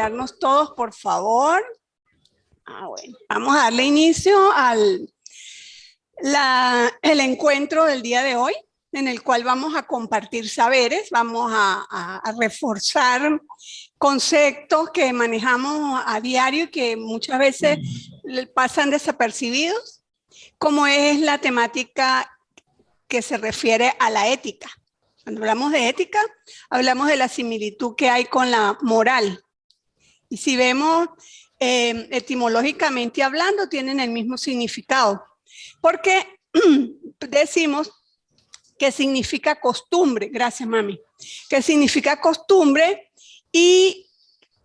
acomodarnos todos, por favor. Bueno, vamos a darle inicio al el encuentro del día de hoy, en el cual vamos a compartir saberes, vamos a reforzar conceptos que manejamos a diario y que muchas veces pasan desapercibidos, como es la temática que se refiere a la ética. Cuando hablamos de ética, hablamos de la similitud que hay con la moral. Y si vemos etimológicamente hablando, tienen el mismo significado. Porque decimos que significa costumbre, gracias mami, que significa costumbre y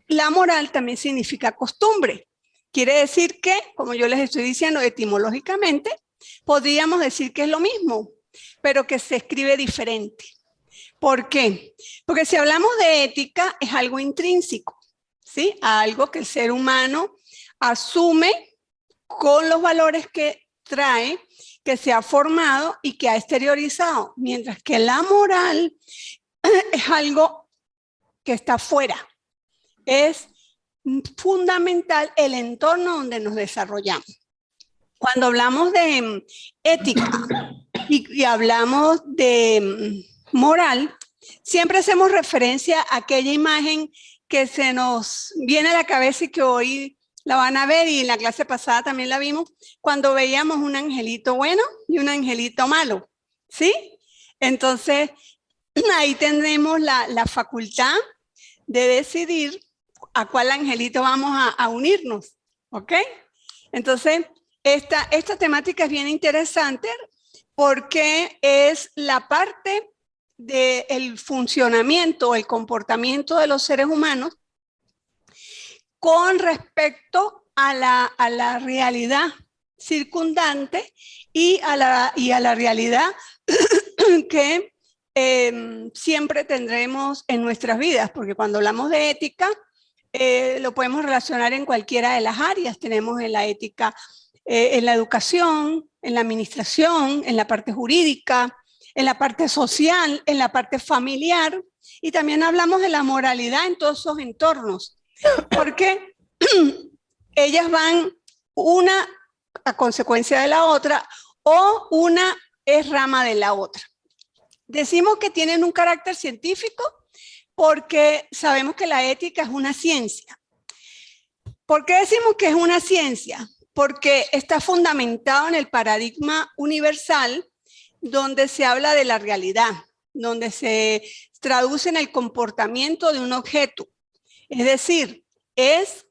la moral también significa costumbre. Quiere decir que, como yo les estoy diciendo etimológicamente, podríamos decir que es lo mismo, pero que se escribe diferente. ¿Por qué? Porque si hablamos de ética, es algo intrínseco, ¿sí? Algo que el ser humano asume con los valores que trae, que se ha formado y que ha exteriorizado, mientras que la moral es algo que está fuera. Es fundamental el entorno donde nos desarrollamos. Cuando hablamos de ética y hablamos de moral, siempre hacemos referencia a aquella imagen que se nos viene a la cabeza y que hoy la van a ver, y en la clase pasada también la vimos, cuando veíamos un angelito bueno y un angelito malo, ¿sí? Entonces, ahí tendremos la facultad de decidir a cuál angelito vamos a unirnos, ¿ok? Entonces, esta temática es bien interesante porque es la parte del funcionamiento, el comportamiento de los seres humanos con respecto a la realidad circundante y a la realidad que siempre tendremos en nuestras vidas, porque cuando hablamos de ética, lo podemos relacionar en cualquiera de las áreas. Tenemos en la ética, en la educación, en la administración, en la parte jurídica, en la parte social, en la parte familiar, y también hablamos de la moralidad en todos esos entornos, porque ellas van una a consecuencia de la otra o una es rama de la otra. Decimos que tienen un carácter científico porque sabemos que la ética es una ciencia. ¿Por qué decimos que es una ciencia? Porque está fundamentado en el paradigma universal donde se habla de la realidad, donde se traduce en el comportamiento de un objeto. Es decir, es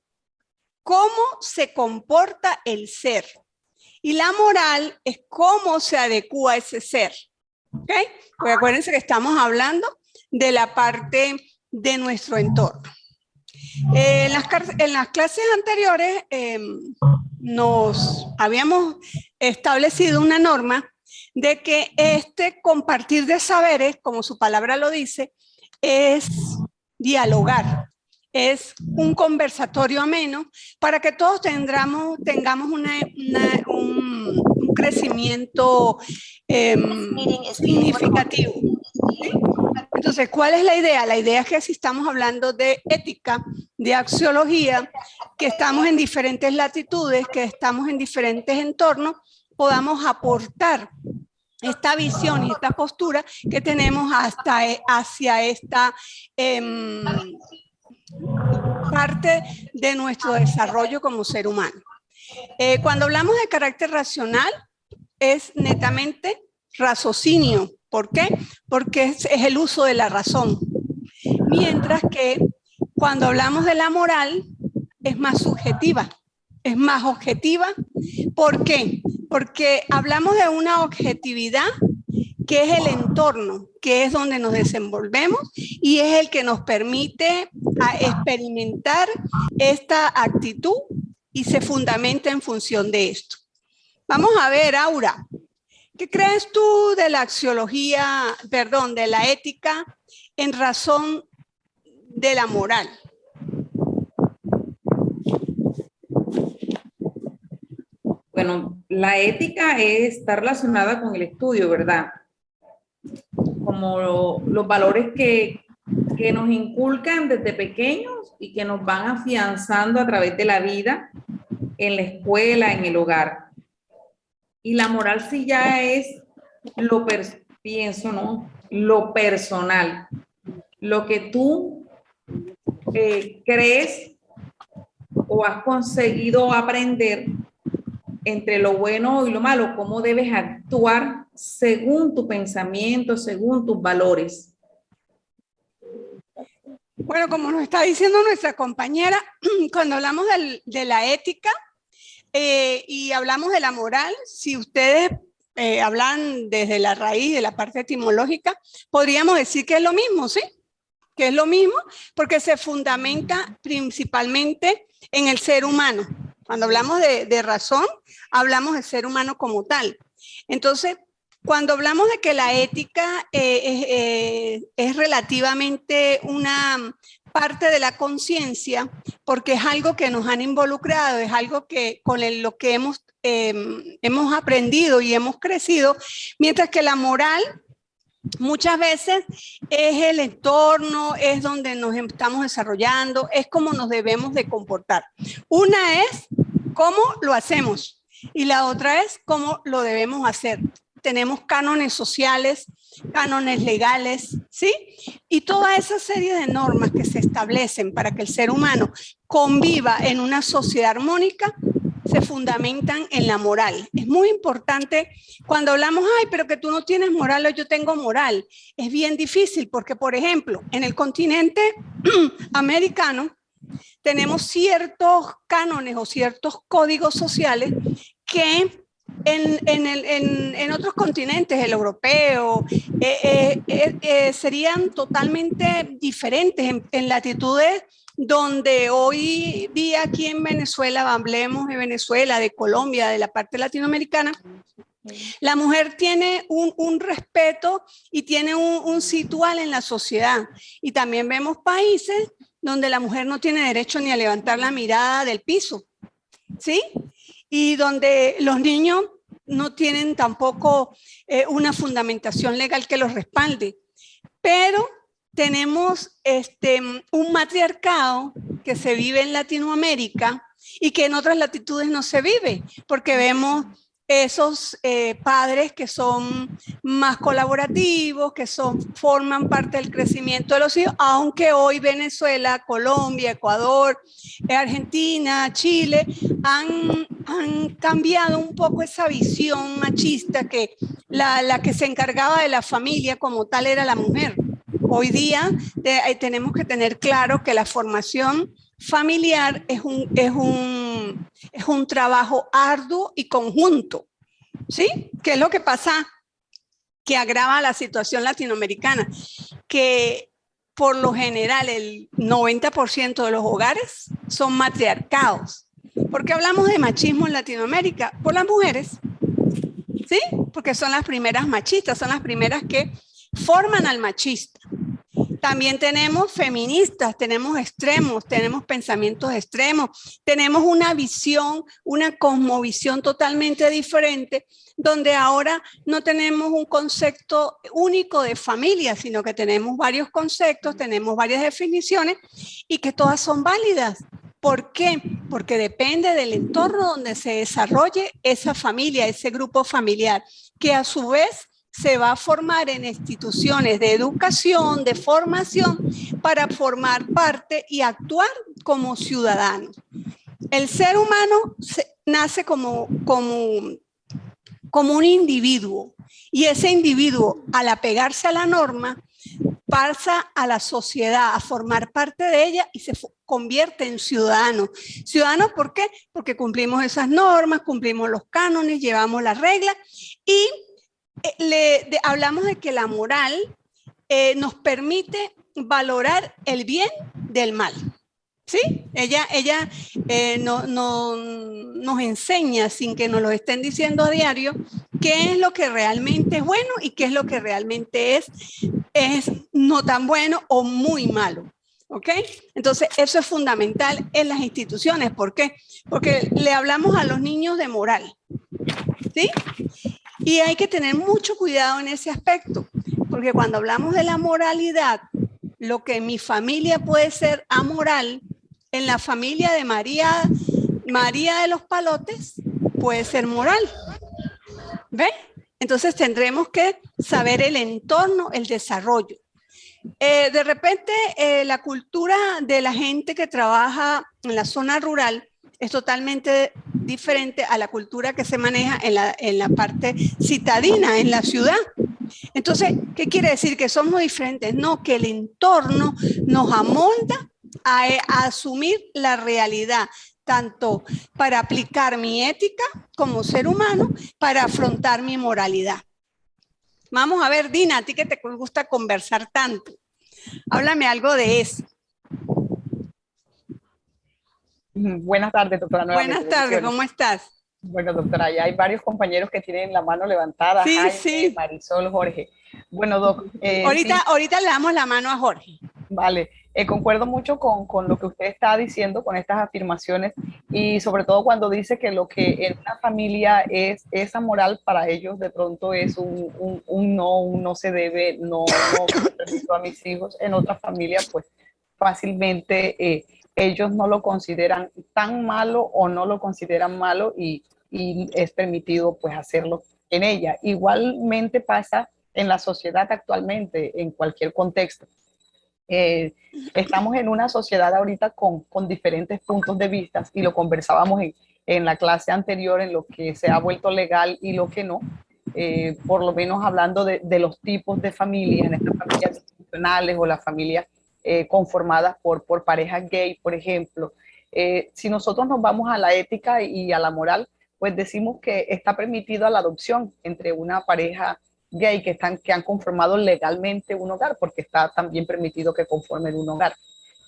cómo se comporta el ser. Y la moral es cómo se adecúa a ese ser. ¿Ok? Pues acuérdense que estamos hablando de la parte de nuestro entorno. En las clases anteriores nos habíamos establecido una norma de que este compartir de saberes, como su palabra lo dice, es dialogar, es un conversatorio ameno para que todos tengamos un crecimiento significativo. ¿Sí? Entonces, ¿cuál es la idea? La idea es que si estamos hablando de ética, de axiología, que estamos en diferentes latitudes, que estamos en diferentes entornos, podamos aportar esta visión y esta postura que tenemos hacia esta parte de nuestro desarrollo como ser humano. Cuando hablamos de carácter racional, es netamente raciocinio. ¿Por qué? Porque es el uso de la razón. Mientras que cuando hablamos de la moral, es más subjetiva, es más objetiva. ¿Por qué? Porque hablamos de una objetividad que es el entorno, que es donde nos desenvolvemos y es el que nos permite experimentar esta actitud y se fundamenta en función de esto. Vamos a ver, Aura, ¿qué crees tú de la axiología, perdón, de la ética en razón de la moral? Bueno, la ética está relacionada con el estudio, ¿verdad? Como los valores que que nos inculcan desde pequeños y que nos van afianzando a través de la vida, en la escuela, en el hogar. Y la moral sí ya es pienso, ¿no? Lo personal, lo que tú crees o has conseguido aprender entre lo bueno y lo malo, cómo debes actuar según tu pensamiento, según tus valores. Bueno, como nos está diciendo nuestra compañera, cuando hablamos de la ética y hablamos de la moral, si ustedes hablan desde la raíz, de la parte etimológica, podríamos decir que es lo mismo, ¿sí? Que es lo mismo porque se fundamenta principalmente en el ser humano. Cuando hablamos de razón, hablamos del ser humano como tal. Entonces, cuando hablamos de que la ética es relativamente una parte de la conciencia, porque es algo que nos han involucrado, es algo que con lo que hemos aprendido y hemos crecido, mientras que la moral muchas veces es el entorno, es donde nos estamos desarrollando, es cómo nos debemos de comportar. Una es cómo lo hacemos y la otra es cómo lo debemos hacer. Tenemos cánones sociales, cánones legales, ¿sí? Y toda esa serie de normas que se establecen para que el ser humano conviva en una sociedad armónica se fundamentan en la moral. Es muy importante cuando hablamos, ay, pero que tú no tienes moral o yo tengo moral. Es bien difícil porque, por ejemplo, en el continente americano tenemos ciertos cánones o ciertos códigos sociales que en otros continentes, el europeo, serían totalmente diferentes en latitudes donde hoy día aquí en Venezuela, hablemos de Venezuela, de Colombia, de la parte latinoamericana, la mujer tiene un respeto y tiene un situal en la sociedad. Y también vemos países donde la mujer no tiene derecho ni a levantar la mirada del piso, ¿sí? Y donde los niños no tienen tampoco una fundamentación legal que los respalde. Pero tenemos un matriarcado que se vive en Latinoamérica y que en otras latitudes no se vive, porque vemos esos padres que son más colaborativos, que forman parte del crecimiento de los hijos, aunque hoy Venezuela, Colombia, Ecuador, Argentina, Chile han cambiado un poco esa visión machista que la que se encargaba de la familia como tal era la mujer. Hoy día tenemos que tener claro que la formación familiar es un trabajo arduo y conjunto, ¿sí? ¿Qué es lo que pasa? Que agrava la situación latinoamericana, que por lo general el 90% de los hogares son matriarcados. ¿Por qué hablamos de machismo en Latinoamérica? Por las mujeres, ¿sí? Porque son las primeras machistas, son las primeras que forman al machista. También tenemos feministas, tenemos extremos, tenemos pensamientos extremos, tenemos una visión, una cosmovisión totalmente diferente, donde ahora no tenemos un concepto único de familia, sino que tenemos varios conceptos, tenemos varias definiciones y que todas son válidas. ¿Por qué? Porque depende del entorno donde se desarrolle esa familia, ese grupo familiar, que a su vez se va a formar en instituciones de educación, de formación, para formar parte y actuar como ciudadanos. El ser humano nace como un individuo y ese individuo, al apegarse a la norma, pasa a la sociedad, a formar parte de ella y se convierte en ciudadano. ¿Ciudadanos por qué? Porque cumplimos esas normas, cumplimos los cánones, llevamos las reglas y hablamos de que la moral nos permite valorar el bien del mal. ¿Sí? Ella nos enseña, sin que nos lo estén diciendo a diario, qué es lo que realmente es bueno y qué es lo que realmente es no tan bueno o muy malo. ¿Ok? Entonces, eso es fundamental en las instituciones. ¿Por qué? Porque le hablamos a los niños de moral. ¿Sí? Y hay que tener mucho cuidado en ese aspecto, porque cuando hablamos de la moralidad, lo que en mi familia puede ser amoral, en la familia de María de los Palotes puede ser moral. ¿Ve? Entonces tendremos que saber el entorno, el desarrollo. De repente, la cultura de la gente que trabaja en la zona rural es totalmente diferente a la cultura que se maneja en la parte citadina, en la ciudad. Entonces, ¿qué quiere decir? Que somos diferentes. No, que el entorno nos amolda a asumir la realidad, tanto para aplicar mi ética como ser humano, para afrontar mi moralidad. Vamos a ver, Dina, a ti que te gusta conversar tanto, háblame algo de eso. Buenas tardes, doctora. Buenas tardes, ¿cómo estás? Bueno, doctora, ya hay varios compañeros que tienen la mano levantada. Sí, Jaime, sí. Marisol, Jorge. Bueno, doc. Ahorita le damos la mano a Jorge. Vale, concuerdo mucho con lo que usted está diciendo, con estas afirmaciones, y sobre todo cuando dice que lo que en una familia es amoral, para ellos de pronto es un no se debe, no permito a mis hijos. En otra familia, pues fácilmente ellos no lo consideran tan malo o no lo consideran malo y es permitido pues hacerlo en ella. Igualmente pasa en la sociedad actualmente, en cualquier contexto. Estamos en una sociedad ahorita con diferentes puntos de vista y lo conversábamos en la clase anterior, en lo que se ha vuelto legal y lo que no, por lo menos hablando de los tipos de familias, en estas familias disfuncionales o las familias conformadas por parejas gay, por ejemplo. Si nosotros nos vamos a la ética y a la moral, pues decimos que está permitido la adopción entre una pareja gay que han conformado legalmente un hogar, porque está también permitido que conformen un hogar.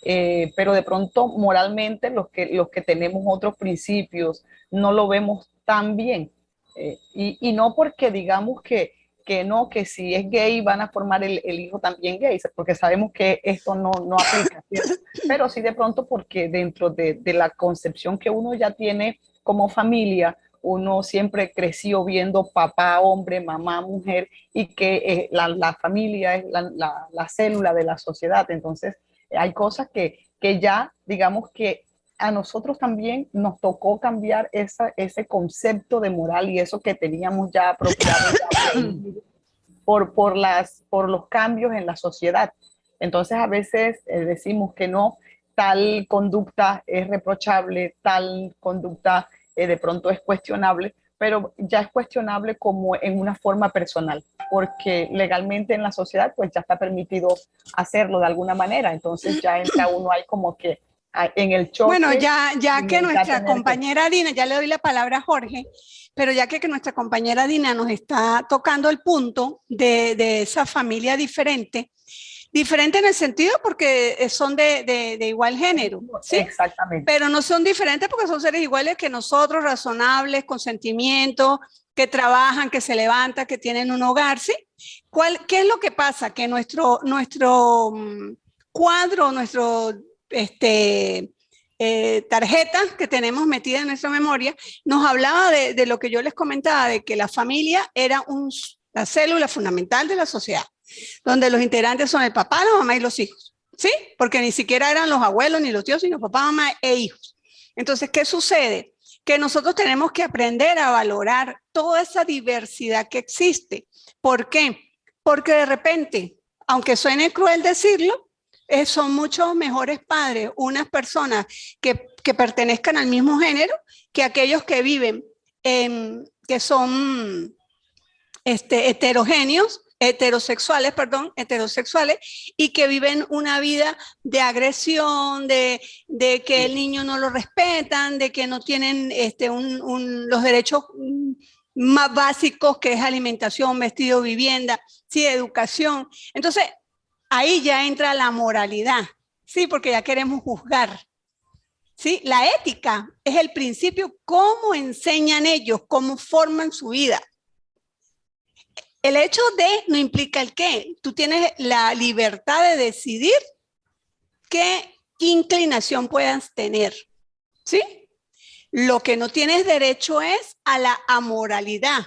Pero de pronto moralmente los que tenemos otros principios no lo vemos tan bien. Y no porque digamos que no, que si es gay van a formar el hijo también gay, porque sabemos que esto no aplica, ¿cierto? Pero sí de pronto porque dentro de la concepción que uno ya tiene como familia, uno siempre creció viendo papá, hombre, mamá, mujer, y que la familia es la célula de la sociedad. Entonces, hay cosas que ya, digamos que a nosotros también nos tocó cambiar ese concepto de moral y eso que teníamos ya apropiado por los cambios en la sociedad. Entonces, a veces decimos que no, tal conducta es reprochable, tal conducta de pronto es cuestionable, pero ya es cuestionable como en una forma personal, porque legalmente en la sociedad pues ya está permitido hacerlo de alguna manera, entonces ya entra uno ahí como que en el choque. Bueno, ya que nuestra compañera Dina, ya le doy la palabra a Jorge, pero ya que nuestra compañera Dina nos está tocando el punto de esa familia diferente en el sentido porque son de igual género, ¿sí? Exactamente. Pero no son diferentes porque son seres iguales que nosotros, razonables, con sentimientos, que trabajan, que se levantan, que tienen un hogar, ¿sí? ¿Qué es lo que pasa? Que nuestro cuadro, nuestro tarjeta que tenemos metida en nuestra memoria, nos hablaba de lo que yo les comentaba, de que la familia era la célula fundamental de la sociedad, donde los integrantes son el papá, la mamá y los hijos, ¿sí? Porque ni siquiera eran los abuelos ni los tíos, sino papá, mamá e hijos. Entonces, ¿qué sucede? Que nosotros tenemos que aprender a valorar toda esa diversidad que existe. ¿Por qué? Porque de repente, aunque suene cruel decirlo, son muchos mejores padres unas personas que pertenezcan al mismo género que aquellos que viven, que son heterosexuales y que viven una vida de agresión, de que el niño no lo respetan, de que no tienen los derechos más básicos, que es alimentación, vestido, vivienda, sí, educación. Entonces, ahí ya entra la moralidad, sí, porque ya queremos juzgar. ¿Sí? La ética es el principio, cómo enseñan ellos, cómo forman su vida. El hecho de no implica el qué. Tú tienes la libertad de decidir qué inclinación puedas tener, ¿sí? Lo que no tienes derecho es a la amoralidad,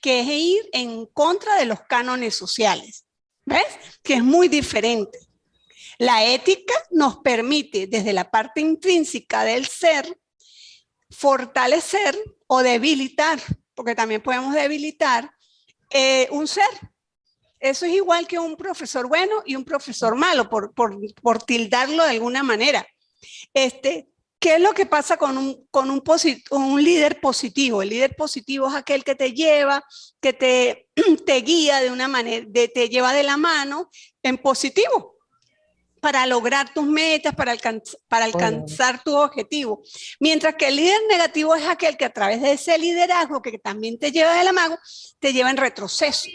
que es ir en contra de los cánones sociales. ¿Ves? Que es muy diferente. La ética nos permite, desde la parte intrínseca del ser, fortalecer o debilitar, porque también podemos debilitar un ser. Eso es igual que un profesor bueno y un profesor malo, por tildarlo de alguna manera. ¿Qué es lo que pasa con un líder positivo? El líder positivo es aquel que te lleva, que te guía de una manera, te lleva de la mano en positivo para lograr tus metas, para alcanzar tu objetivo. Mientras que el líder negativo es aquel que a través de ese liderazgo que también te lleva de la mano, te lleva en retroceso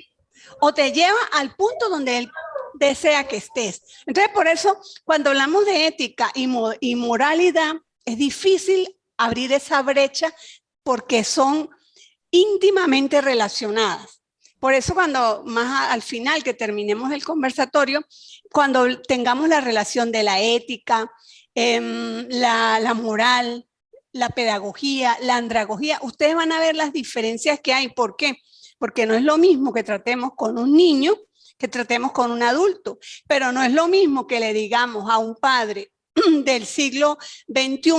o te lleva al punto donde él desea que estés. Entonces, por eso, cuando hablamos de ética y moralidad, es difícil abrir esa brecha porque son íntimamente relacionadas. Por eso cuando más al final que terminemos el conversatorio, cuando tengamos la relación de la ética, la moral, la pedagogía, la andragogía, ustedes van a ver las diferencias que hay. ¿Por qué? Porque no es lo mismo que tratemos con un niño que tratemos con un adulto, pero no es lo mismo que le digamos a un padre del siglo XXI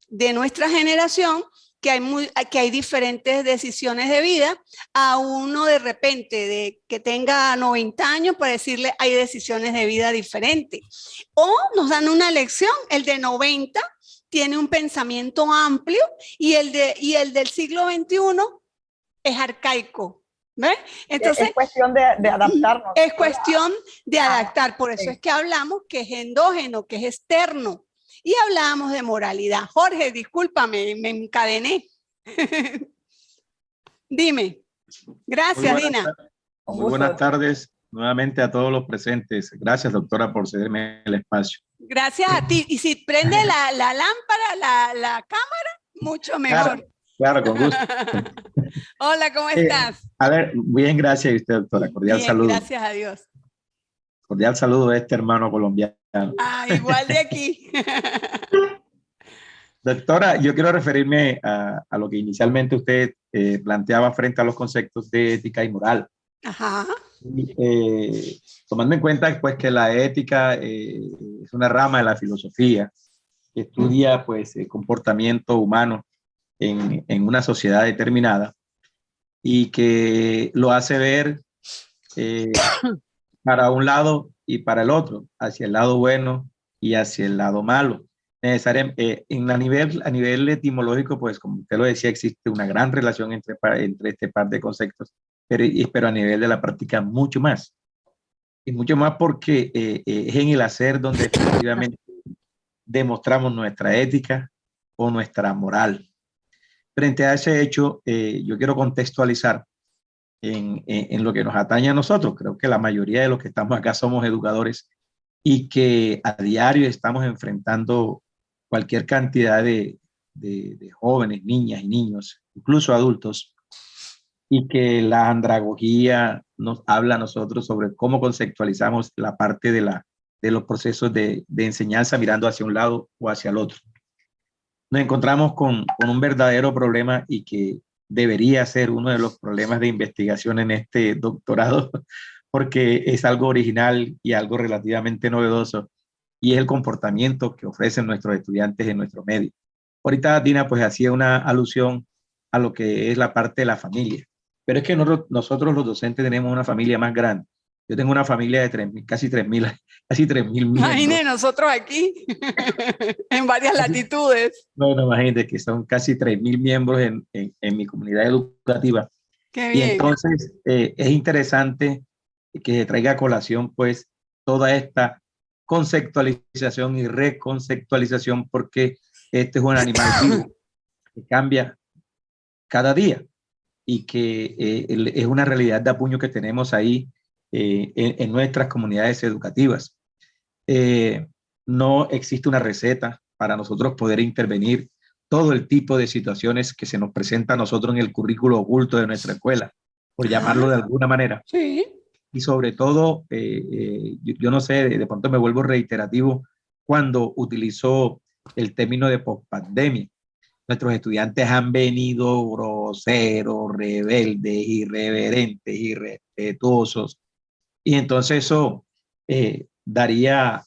de nuestra generación que hay diferentes decisiones de vida, a uno de repente que tenga 90 años para decirle hay decisiones de vida diferentes. O nos dan una lección, el de 90 tiene un pensamiento amplio y el del siglo XXI es arcaico. ¿Ves? Entonces, es cuestión de adaptarnos. Es cuestión de adaptar, por eso es que hablamos que es endógeno, que es externo. Y hablábamos de moralidad. Jorge, discúlpame, me encadené. Dime. Gracias, Dina. Muy buenas tardes nuevamente a todos los presentes. Gracias, doctora, por cederme el espacio. Gracias a ti. Y si prende la lámpara, la cámara, mucho mejor. Claro, con gusto. Hola, ¿cómo estás? A ver, bien, gracias a usted, doctora. Cordial bien, saludo. Gracias a Dios. Cordial saludo de este hermano colombiano. Ah, igual de aquí. Doctora, yo quiero referirme a lo que inicialmente usted planteaba frente a los conceptos de ética y moral. Ajá. Tomando en cuenta pues, que la ética es una rama de la filosofía que estudia pues, el comportamiento humano en una sociedad determinada y que lo hace ver para un lado y para el otro, hacia el lado bueno y hacia el lado malo. Necesariamente, a nivel etimológico, pues como usted lo decía, existe una gran relación entre este par de conceptos, pero a nivel de la práctica mucho más. Y mucho más porque es en el hacer donde efectivamente demostramos nuestra ética o nuestra moral. Frente a ese hecho, yo quiero contextualizar en lo que nos atañe a nosotros. Creo que la mayoría de los que estamos acá somos educadores y que a diario estamos enfrentando cualquier cantidad de jóvenes, niñas y niños, incluso adultos, y que la andragogía nos habla a nosotros sobre cómo conceptualizamos la parte de los procesos de enseñanza mirando hacia un lado o hacia el otro. Nos encontramos con un verdadero problema y que debería ser uno de los problemas de investigación en este doctorado, porque es algo original y algo relativamente novedoso, y es el comportamiento que ofrecen nuestros estudiantes en nuestro medio. Ahorita Dina pues hacía una alusión a lo que es la parte de la familia, pero es que nosotros los docentes tenemos una familia más grande. Yo tengo una familia de casi 3.000 miembros. Imagínate nosotros aquí, en varias latitudes. Bueno, imagínate que son casi 3.000 miembros en mi comunidad educativa. Qué bien. Y entonces es interesante que se traiga a colación pues toda esta conceptualización y reconceptualización, porque este es un animal vivo que cambia cada día y que es una realidad de apuño que tenemos ahí en nuestras comunidades educativas. No existe una receta para nosotros poder intervenir todo el tipo de situaciones que se nos presenta a nosotros en el currículo oculto de nuestra escuela, por llamarlo de alguna manera. Sí. Y sobre todo, yo no sé, de pronto me vuelvo reiterativo cuando utilizo el término de pospandemia. Nuestros estudiantes han venido groseros, rebeldes, irreverentes, irrespetuosos. Y entonces eso daría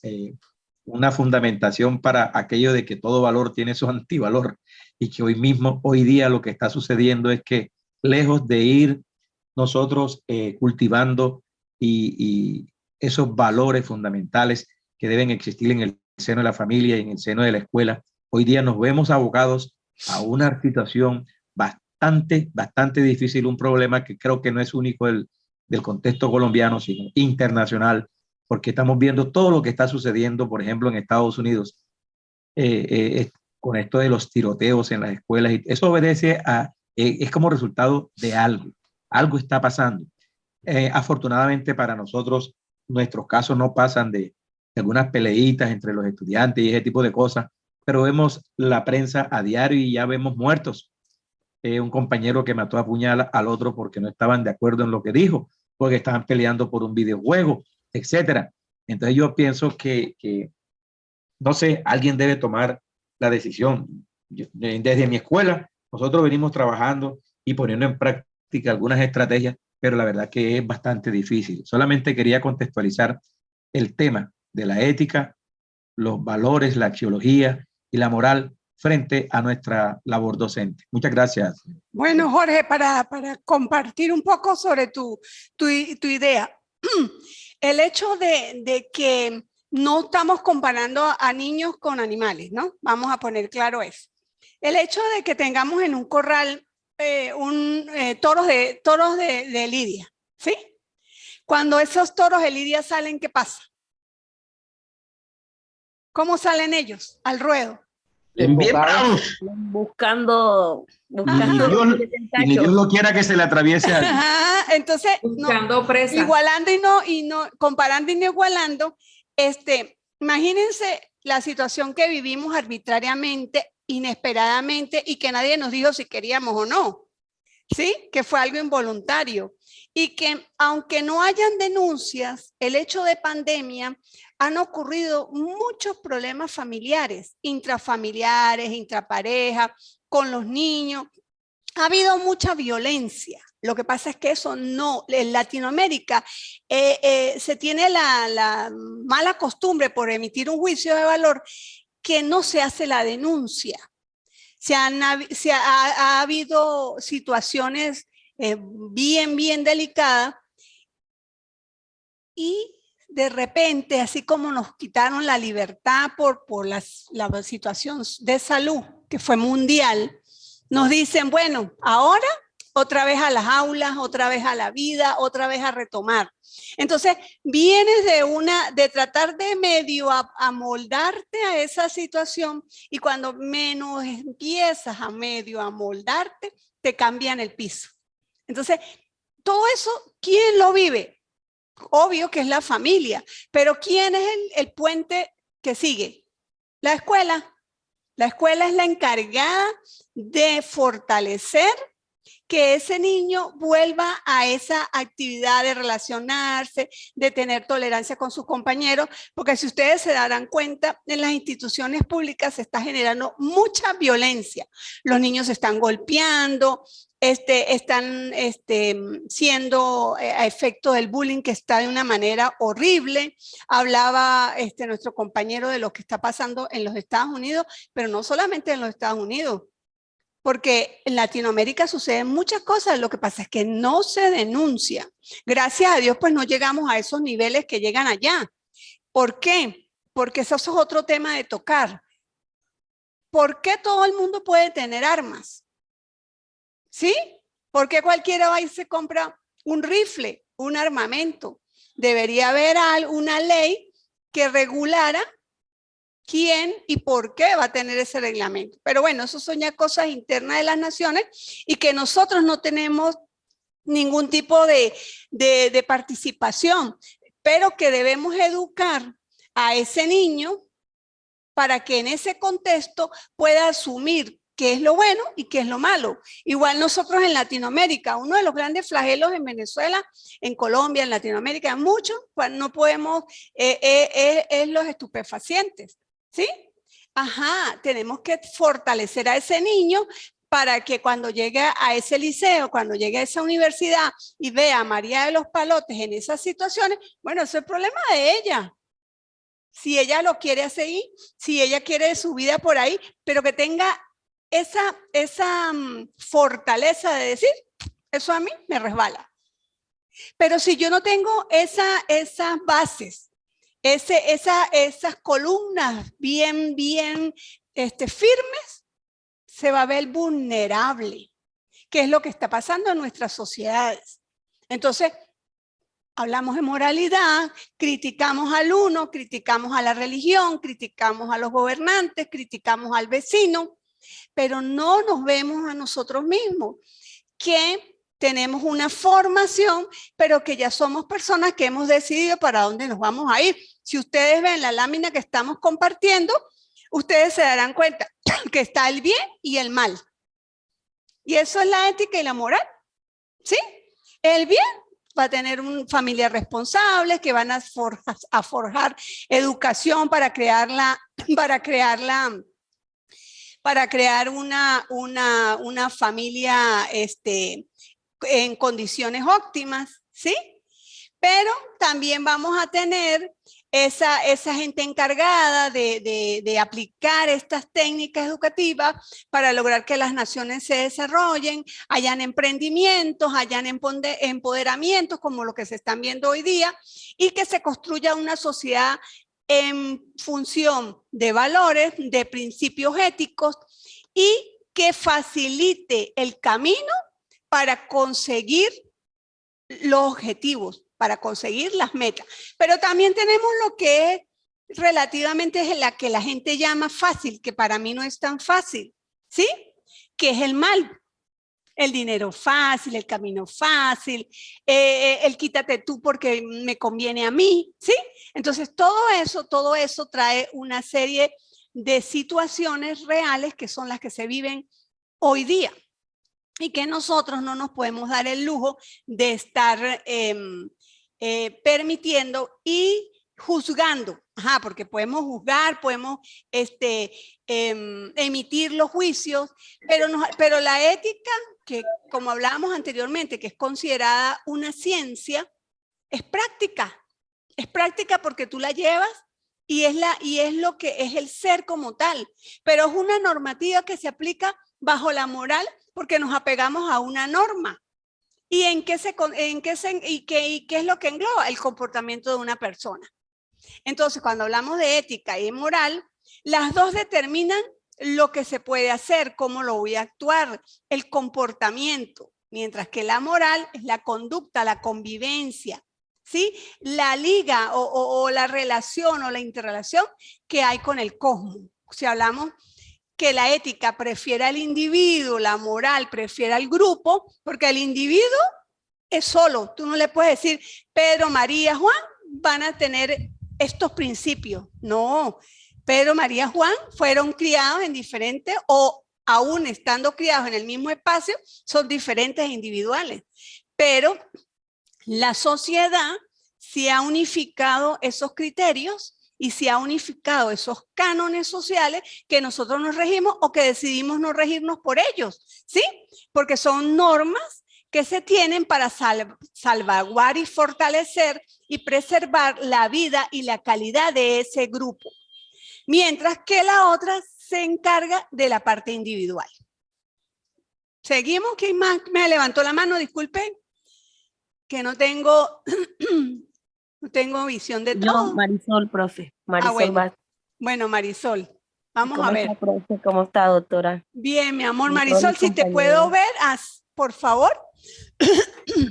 una fundamentación para aquello de que todo valor tiene su antivalor y que hoy día lo que está sucediendo es que lejos de ir nosotros cultivando y esos valores fundamentales que deben existir en el seno de la familia y en el seno de la escuela, hoy día nos vemos abocados a una situación bastante difícil, un problema que creo que no es único del contexto colombiano, sino internacional, porque estamos viendo todo lo que está sucediendo, por ejemplo, en Estados Unidos, con esto de los tiroteos en las escuelas. Y eso obedece es como resultado de algo está pasando. Afortunadamente para nosotros, nuestros casos no pasan de algunas peleitas entre los estudiantes y ese tipo de cosas, pero vemos la prensa a diario y ya vemos muertos. Un compañero que mató a puñal al otro porque no estaban de acuerdo en lo que dijo, porque estaban peleando por un videojuego, etcétera. Entonces yo pienso que no sé, alguien debe tomar la decisión. Desde mi escuela, nosotros venimos trabajando y poniendo en práctica algunas estrategias, pero la verdad que es bastante difícil. Solamente quería contextualizar el tema de la ética, los valores, la axiología y la moral frente a nuestra labor docente. Muchas gracias. Bueno, Jorge, para compartir un poco sobre tu idea. El hecho de que no estamos comparando a niños con animales, ¿no? Vamos a poner claro eso. El hecho de que tengamos en un corral toros de lidia, ¿sí? Cuando esos toros de lidia salen, ¿qué pasa? ¿Cómo salen ellos al ruedo? Bien bravos. Buscando y ni Dios lo quiera que se le atraviese a alguien. Entonces, buscando presas. Igualando y no, comparando y no igualando, imagínense la situación que vivimos arbitrariamente, inesperadamente, y que nadie nos dijo si queríamos o no, ¿sí? Que fue algo involuntario. Y que aunque no hayan denuncias, el hecho de pandemia, han ocurrido muchos problemas familiares, intrafamiliares, intrapareja, con los niños. Ha habido mucha violencia. Lo que pasa es que eso no, en Latinoamérica se tiene la mala costumbre por emitir un juicio de valor que no se hace la denuncia. Ha habido situaciones bien delicadas y de repente, así como nos quitaron la libertad por la situación de salud que fue mundial, nos dicen, bueno, ahora otra vez a las aulas, otra vez a la vida, otra vez a retomar. Entonces, vienes de tratar de medio amoldarte a esa situación y cuando menos empiezas a medio amoldarte, te cambian el piso. Entonces, todo eso, ¿quién lo vive? Obvio que es la familia, pero ¿quién es el puente que sigue? La escuela. La escuela es la encargada de fortalecer que ese niño vuelva a esa actividad de relacionarse, de tener tolerancia con sus compañeros, porque si ustedes se darán cuenta, en las instituciones públicas se está generando mucha violencia. Los niños se están golpeando, están siendo a efecto del bullying que está de una manera horrible. Hablaba nuestro compañero de lo que está pasando en los Estados Unidos, pero no solamente en los Estados Unidos, porque en Latinoamérica suceden muchas cosas, lo que pasa es que no se denuncia. Gracias a Dios, pues no llegamos a esos niveles que llegan allá. ¿Por qué? Porque eso es otro tema de tocar. ¿Por qué todo el mundo puede tener armas? ¿Sí? ¿Por qué cualquiera va y se compra un rifle, un armamento? Debería haber una ley que regulara quién y por qué va a tener ese reglamento. Pero bueno, eso son ya cosas internas de las naciones y que nosotros no tenemos ningún tipo de participación, pero que debemos educar a ese niño para que en ese contexto pueda asumir qué es lo bueno y qué es lo malo. Igual nosotros en Latinoamérica, uno de los grandes flagelos en Venezuela, en Colombia, en Latinoamérica, muchos, pues no podemos, es los estupefacientes, ¿sí? Ajá, tenemos que fortalecer a ese niño para que cuando llegue a ese liceo, cuando llegue a esa universidad y vea a María de los Palotes en esas situaciones, bueno, ese es el problema de ella. si ella lo quiere hacer ahí, si ella quiere su vida por ahí, pero que tenga esa fortaleza de decir, eso a mí me resbala. Pero si yo no tengo esas bases, esas columnas bien firmes, se va a ver vulnerable, que es lo que está pasando en nuestras sociedades. Entonces, hablamos de moralidad, criticamos al uno, criticamos a la religión, criticamos a los gobernantes, criticamos al vecino, pero no nos vemos a nosotros mismos, que tenemos una formación, pero que ya somos personas que hemos decidido para dónde nos vamos a ir. Si ustedes ven la lámina que estamos compartiendo, ustedes se darán cuenta que está el bien y el mal. Y eso es la ética y la moral, ¿sí? El bien va a tener familias responsables que van a forjar educación para crear una familia en condiciones óptimas, ¿sí? Pero también vamos a tener esa gente encargada de aplicar estas técnicas educativas para lograr que las naciones se desarrollen, hayan emprendimientos, hayan empoderamientos como lo que se están viendo hoy día, y que se construya una sociedad en función de valores, de principios éticos, y que facilite el camino para conseguir los objetivos, para conseguir las metas. Pero también tenemos lo que es relativamente la que la gente llama fácil, que para mí no es tan fácil, ¿sí? Que es el mal. El dinero fácil, el camino fácil, el quítate tú porque me conviene a mí, ¿sí? Entonces todo eso trae una serie de situaciones reales que son las que se viven hoy día y que nosotros no nos podemos dar el lujo de estar permitiendo y juzgando. Ajá, porque podemos juzgar, podemos emitir los juicios, pero la ética, que como hablábamos anteriormente, que es considerada una ciencia, es práctica porque tú la llevas y es lo que es el ser como tal, pero es una normativa que se aplica bajo la moral porque nos apegamos a una norma. ¿Y qué es lo que engloba? El comportamiento de una persona. Entonces, cuando hablamos de ética y moral, las dos determinan lo que se puede hacer, cómo lo voy a actuar, el comportamiento, mientras que la moral es la conducta, la convivencia, ¿sí? La liga o la relación o la interrelación que hay con el cosmos. Si hablamos que la ética prefiere al individuo, la moral prefiere al grupo, porque el individuo es solo. Tú no le puedes decir, Pedro, María, Juan van a tener estos principios. No, Pedro, María, Juan fueron criados en diferentes, o aún estando criados en el mismo espacio, son diferentes e individuales. Pero la sociedad sí ha unificado esos criterios y se ha unificado esos cánones sociales que nosotros nos regimos o que decidimos no regirnos por ellos, ¿sí? Porque son normas que se tienen para salvaguardar y fortalecer y preservar la vida y la calidad de ese grupo, mientras que la otra se encarga de la parte individual. ¿Seguimos? ¿Quién más me levantó la mano? Disculpen, que no tengo... No tengo visión de todo. Yo, Marisol, profe. Marisol bueno. Bueno, Marisol, vamos a ver. ¿Cómo está, profe? ¿Cómo está, doctora? Bien, mi amor. Marisol, si te puedo ver, por favor.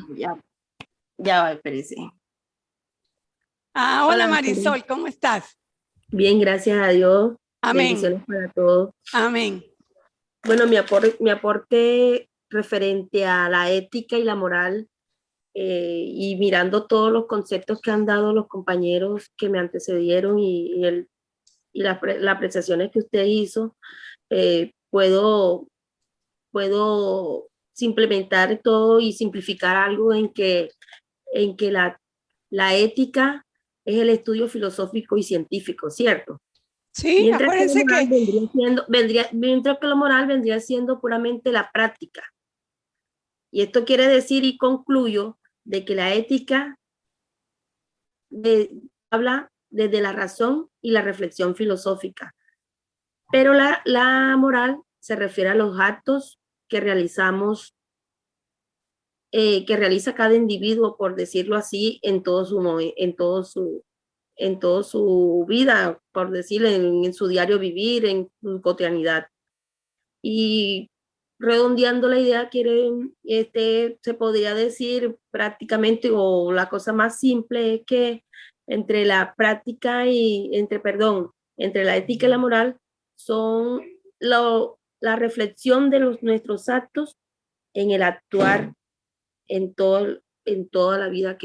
Ya va, espérese. Hola, Marisol, ¿cómo estás? Bien, gracias a Dios. Amén. Bendiciones para todos. Amén. Bueno, mi aporte referente a la ética y la moral, y mirando todos los conceptos que han dado los compañeros que me antecedieron y las apreciaciones que usted hizo, puedo implementar todo y simplificar algo en que la ética es el estudio filosófico y científico, ¿cierto? Sí, mientras acuérdense mientras que la moral vendría siendo puramente la práctica. Y esto quiere decir, y concluyo, de que la ética habla desde la razón y la reflexión filosófica. Pero la moral se refiere a los actos que realizamos, que realiza cada individuo, por decirlo así, en todo su vida, por decirlo, en su diario vivir, en su cotidianidad. Y redondeando la idea, se podría decir prácticamente, o la cosa más simple es que entre la práctica entre la ética y la moral son la reflexión de nuestros actos en el actuar en toda la vida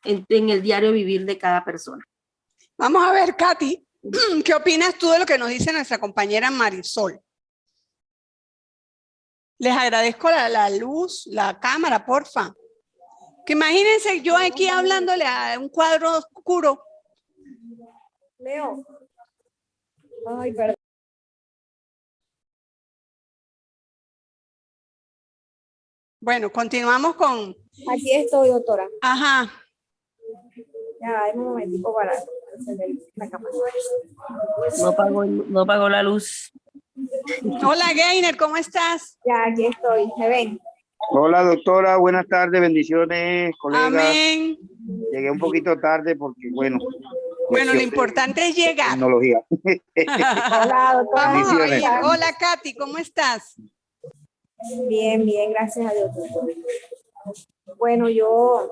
en el diario vivir de cada persona. Vamos a ver, Katy, ¿qué opinas tú de lo que nos dice nuestra compañera Marisol? Les agradezco la luz, la cámara, porfa. Que imagínense yo aquí hablándole a un cuadro oscuro. Leo. Ay, perdón. Bueno, continuamos con... Aquí estoy, doctora. Ajá. Ya, hay un momentico para encender la cámara. No pagó la luz. Hola, Gainer, ¿cómo estás? Ya, aquí estoy. ¿Me ven? Hola doctora, buenas tardes, bendiciones, colegas. Amén. Llegué un poquito tarde porque, bueno. Bueno, lo importante es llegar. Tecnología. Hola, doctora. Vamos a Bendiciones. ir. Hola, Katy, ¿cómo estás? Bien, bien, gracias a Dios. Bueno, yo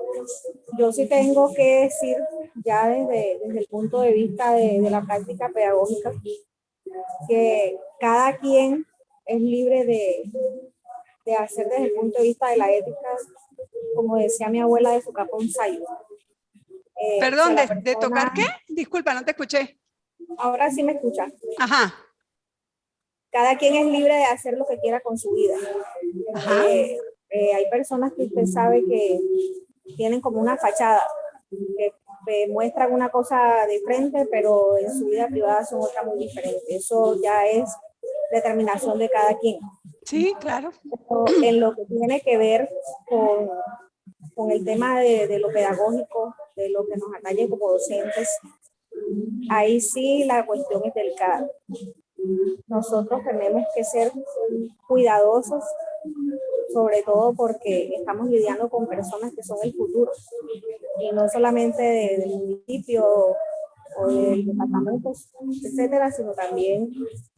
sí tengo que decir, ya desde el punto de vista de la práctica pedagógica, que cada quien es libre de hacer desde el punto de vista de la ética, como decía mi abuela, de su capa un sayo. Perdón, si a la ¿de tocar qué? Disculpa, no te escuché. Ahora sí me escucha. Ajá. Cada quien es libre de hacer lo que quiera con su vida. Ajá. Hay personas que usted sabe que tienen como una fachada, que muestran una cosa de frente, pero en su vida privada son otra muy diferente. Eso ya es determinación de cada quien. Sí, claro. Pero en lo que tiene que ver con el tema de lo pedagógico, de lo que nos atañe como docentes, ahí sí la cuestión es delicada. Nosotros tenemos que ser cuidadosos, sobre todo porque estamos lidiando con personas que son el futuro, y no solamente del municipio o del departamento, etcétera, sino también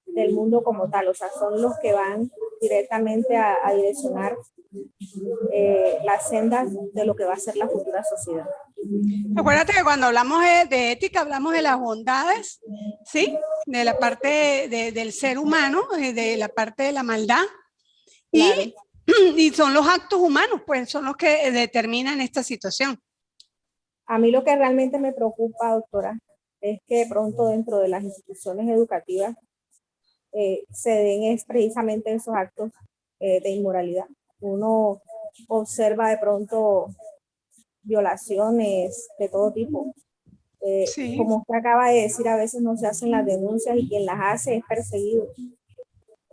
del mundo como tal. O sea, son los que van directamente a direccionar las sendas de lo que va a ser la futura sociedad. Acuérdate que cuando hablamos de ética, hablamos de las bondades, ¿sí? De la parte del ser humano, de la parte de la maldad. Claro. Y son los actos humanos, pues son los que determinan esta situación. A mí lo que realmente me preocupa, doctora, es que de pronto dentro de las instituciones educativas se den precisamente esos actos de inmoralidad. Uno observa de pronto violaciones de todo tipo. Sí. Como usted acaba de decir, a veces no se hacen las denuncias y quien las hace es perseguido.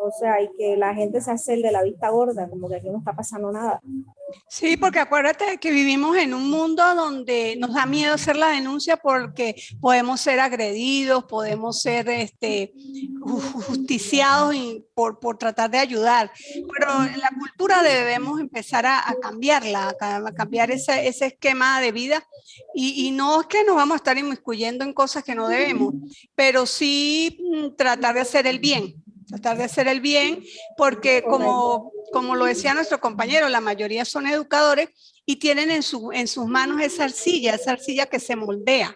O sea, y que la gente se hace el de la vista gorda, como que aquí no está pasando nada. Sí, porque acuérdate que vivimos en un mundo donde nos da miedo hacer la denuncia porque podemos ser agredidos, podemos ser justiciados por tratar de ayudar. Pero en la cultura debemos empezar a cambiarla, a cambiar ese esquema de vida. Y no es que nos vamos a estar inmiscuyendo en cosas que no debemos, pero sí tratar de hacer el bien. Tratar de hacer el bien, porque como lo decía nuestro compañero, la mayoría son educadores y tienen en sus manos esa arcilla que se moldea.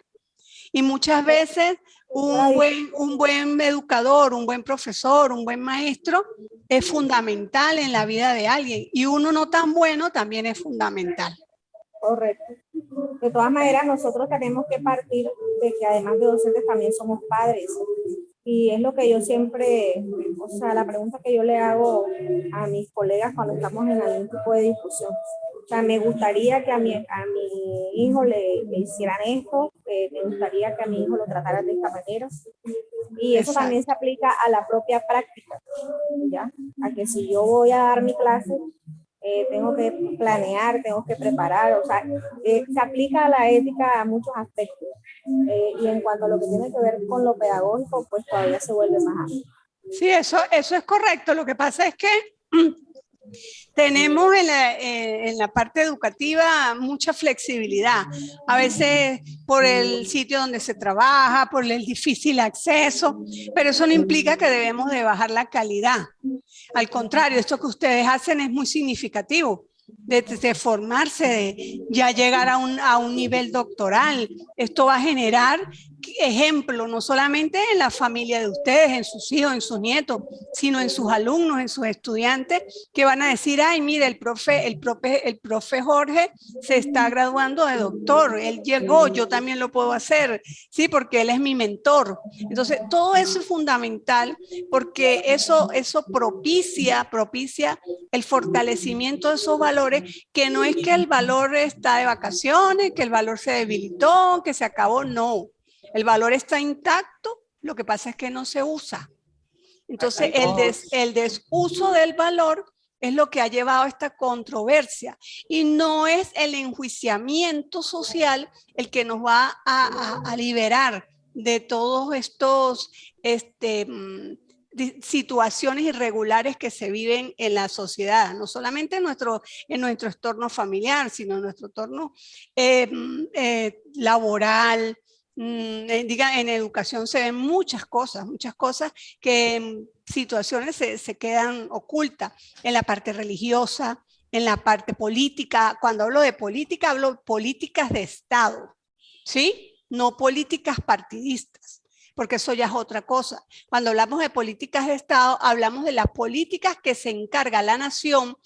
Y muchas veces un buen educador, un buen profesor, un buen maestro es fundamental en la vida de alguien, y uno no tan bueno también es fundamental. Correcto. De todas maneras, nosotros tenemos que partir de que además de docentes también somos padres. Y es lo que yo siempre, o sea, la pregunta que yo le hago a mis colegas cuando estamos en algún tipo de discusión. O sea, me gustaría que a mi hijo le hicieran esto, me gustaría que a mi hijo lo trataran de esta manera. Y eso también se aplica a la propia práctica, ¿ya? A que si yo voy a dar mi clase, tengo que planear, tengo que preparar, o sea, se aplica la ética a muchos aspectos. Y en cuanto a lo que tiene que ver con lo pedagógico, pues todavía se vuelve más amplio. Sí, eso es correcto. Lo que pasa es que tenemos en la parte educativa mucha flexibilidad, a veces por el sitio donde se trabaja, por el difícil acceso, pero eso no implica que debemos de bajar la calidad. Al contrario, esto que ustedes hacen es muy significativo. De formarse, de ya llegar a un nivel doctoral. Esto va a generar ejemplo, no solamente en la familia de ustedes, en sus hijos, en sus nietos, sino en sus alumnos, en sus estudiantes, que van a decir, ay, mire, el profe Jorge se está graduando de doctor, él llegó, yo también lo puedo hacer, sí, porque él es mi mentor. Entonces, todo eso es fundamental, porque eso propicia el fortalecimiento de esos valores, que no es que el valor está de vacaciones, que el valor se debilitó, que se acabó, no. El valor está intacto, lo que pasa es que no se usa. Entonces, el desuso del valor es lo que ha llevado a esta controversia, y no es el enjuiciamiento social el que nos va a liberar de todos estos situaciones irregulares que se viven en la sociedad, no solamente en nuestro entorno familiar, sino en nuestro entorno laboral. En educación se ven muchas cosas que en situaciones se quedan ocultas, en la parte religiosa, en la parte política. Cuando hablo de política, hablo de políticas de Estado, ¿sí? No políticas partidistas, porque eso ya es otra cosa. Cuando hablamos de políticas de Estado, hablamos de las políticas que se encarga la nación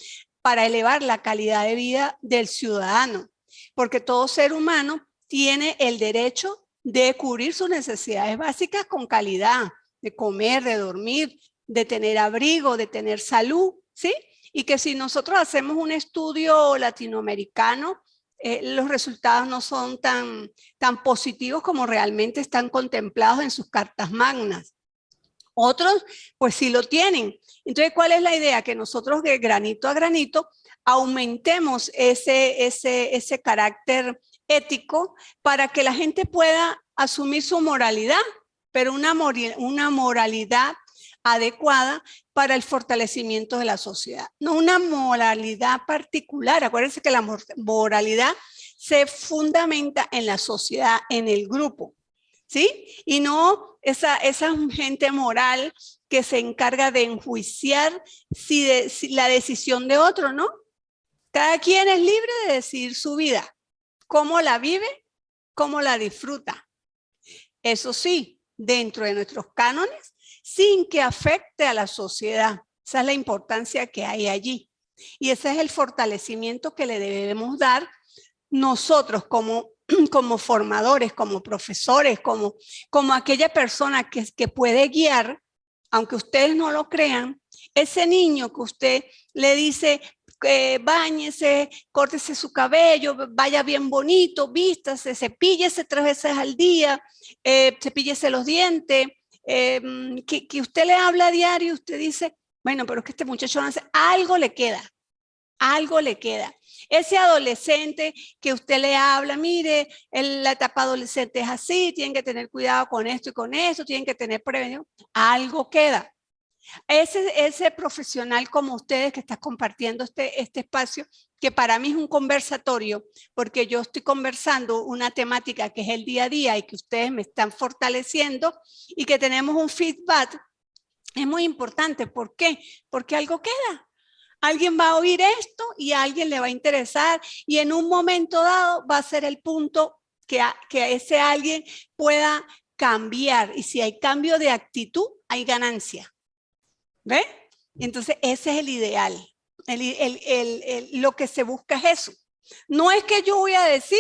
para elevar la calidad de vida del ciudadano, porque todo ser humano tiene el derecho de cubrir sus necesidades básicas con calidad, de comer, de dormir, de tener abrigo, de tener salud, ¿sí? Y que si nosotros hacemos un estudio latinoamericano, los resultados no son tan positivos como realmente están contemplados en sus cartas magnas. Otros, pues sí lo tienen. Entonces, ¿cuál es la idea? Que nosotros de granito a granito aumentemos ese carácter ético para que la gente pueda asumir su moralidad, pero una moralidad adecuada para el fortalecimiento de la sociedad, no una moralidad particular. Acuérdense que la moralidad se fundamenta en la sociedad, en el grupo, ¿sí? Y no esa gente moral que se encarga de enjuiciar si la decisión de otro, ¿no? Cada quien es libre de decidir su vida, cómo la vive, cómo la disfruta. Eso sí, dentro de nuestros cánones, sin que afecte a la sociedad. Esa es la importancia que hay allí. Y ese es el fortalecimiento que le debemos dar nosotros como formadores, como profesores, como aquella persona que puede guiar, aunque ustedes no lo crean, ese niño que usted le dice, báñese, córtese su cabello, vaya bien bonito, vístase, cepíllese 3 veces al día, cepíllese los dientes, que usted le habla a diario, usted dice, bueno, pero es que este muchacho no hace, algo le queda. Ese adolescente que usted le habla, mire, la etapa adolescente es así, tienen que tener cuidado con esto y con eso, tienen que tener prevención, algo queda. Ese profesional como ustedes que está compartiendo este espacio, que para mí es un conversatorio, porque yo estoy conversando una temática que es el día a día y que ustedes me están fortaleciendo y que tenemos un feedback, es muy importante. ¿Por qué? Porque algo queda. Alguien va a oír esto y a alguien le va a interesar, y en un momento dado va a ser el punto que ese alguien pueda cambiar, y si hay cambio de actitud, hay ganancia. ¿Ve? Entonces ese es el ideal. Lo que se busca es eso. No es que yo voy a decir,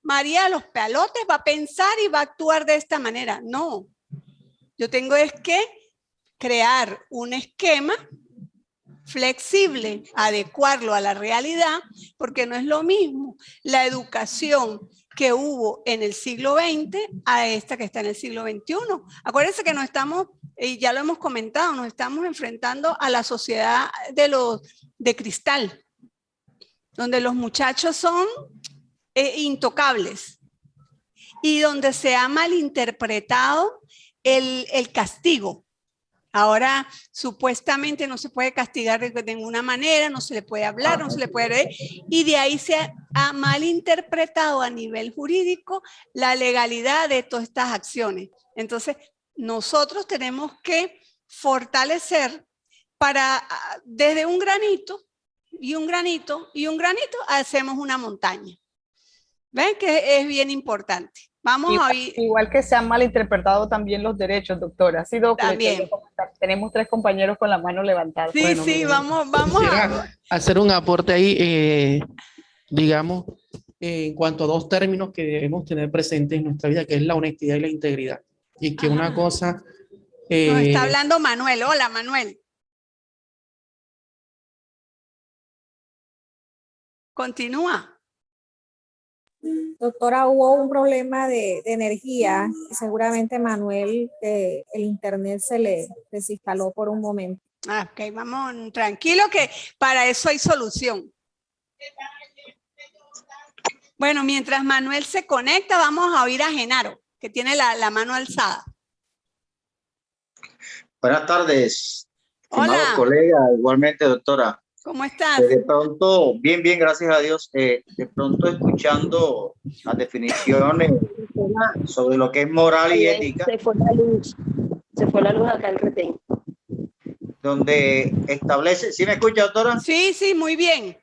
María Los Palotes va a pensar y va a actuar de esta manera. No. Yo tengo es que crear un esquema flexible, adecuarlo a la realidad, porque no es lo mismo la educación que hubo en el siglo XX a esta que está en el siglo XXI. Acuérdense que nos estamos, y ya lo hemos comentado, nos estamos enfrentando a la sociedad de cristal, donde los muchachos son intocables y donde se ha malinterpretado el castigo. Ahora, supuestamente no se puede castigar de ninguna manera, no se le puede hablar, no se le puede... Y de ahí se ha malinterpretado a nivel jurídico la legalidad de todas estas acciones. Entonces, nosotros tenemos que fortalecer para, desde un granito, y un granito, y un granito, hacemos una montaña. ¿Ven? Que es bien importante. Vamos a oír. Igual que se han malinterpretado también los derechos, doctora. Ha sido también. Tenemos 3 compañeros con la mano levantada. Sí, bueno, sí, vamos a hacer un aporte ahí, digamos, en cuanto a 2 términos que debemos tener presentes en nuestra vida, que es la honestidad y la integridad. Y que una cosa... Nos está hablando Manuel. Hola, Manuel. Continúa. Doctora, hubo un problema de energía y seguramente Manuel, el internet se le desinstaló por un momento. Ok, vamos, tranquilo que para eso hay solución. Bueno, mientras Manuel se conecta, vamos a oír a Genaro, que tiene la mano alzada. Buenas tardes. Hola. Colega, igualmente, doctora. ¿Cómo estás? De pronto, bien, gracias a Dios. De pronto escuchando las definiciones sobre lo que es moral y ética. Se fue la luz acá en retén. Donde establece, ¿sí me escucha, doctora? Sí, muy bien.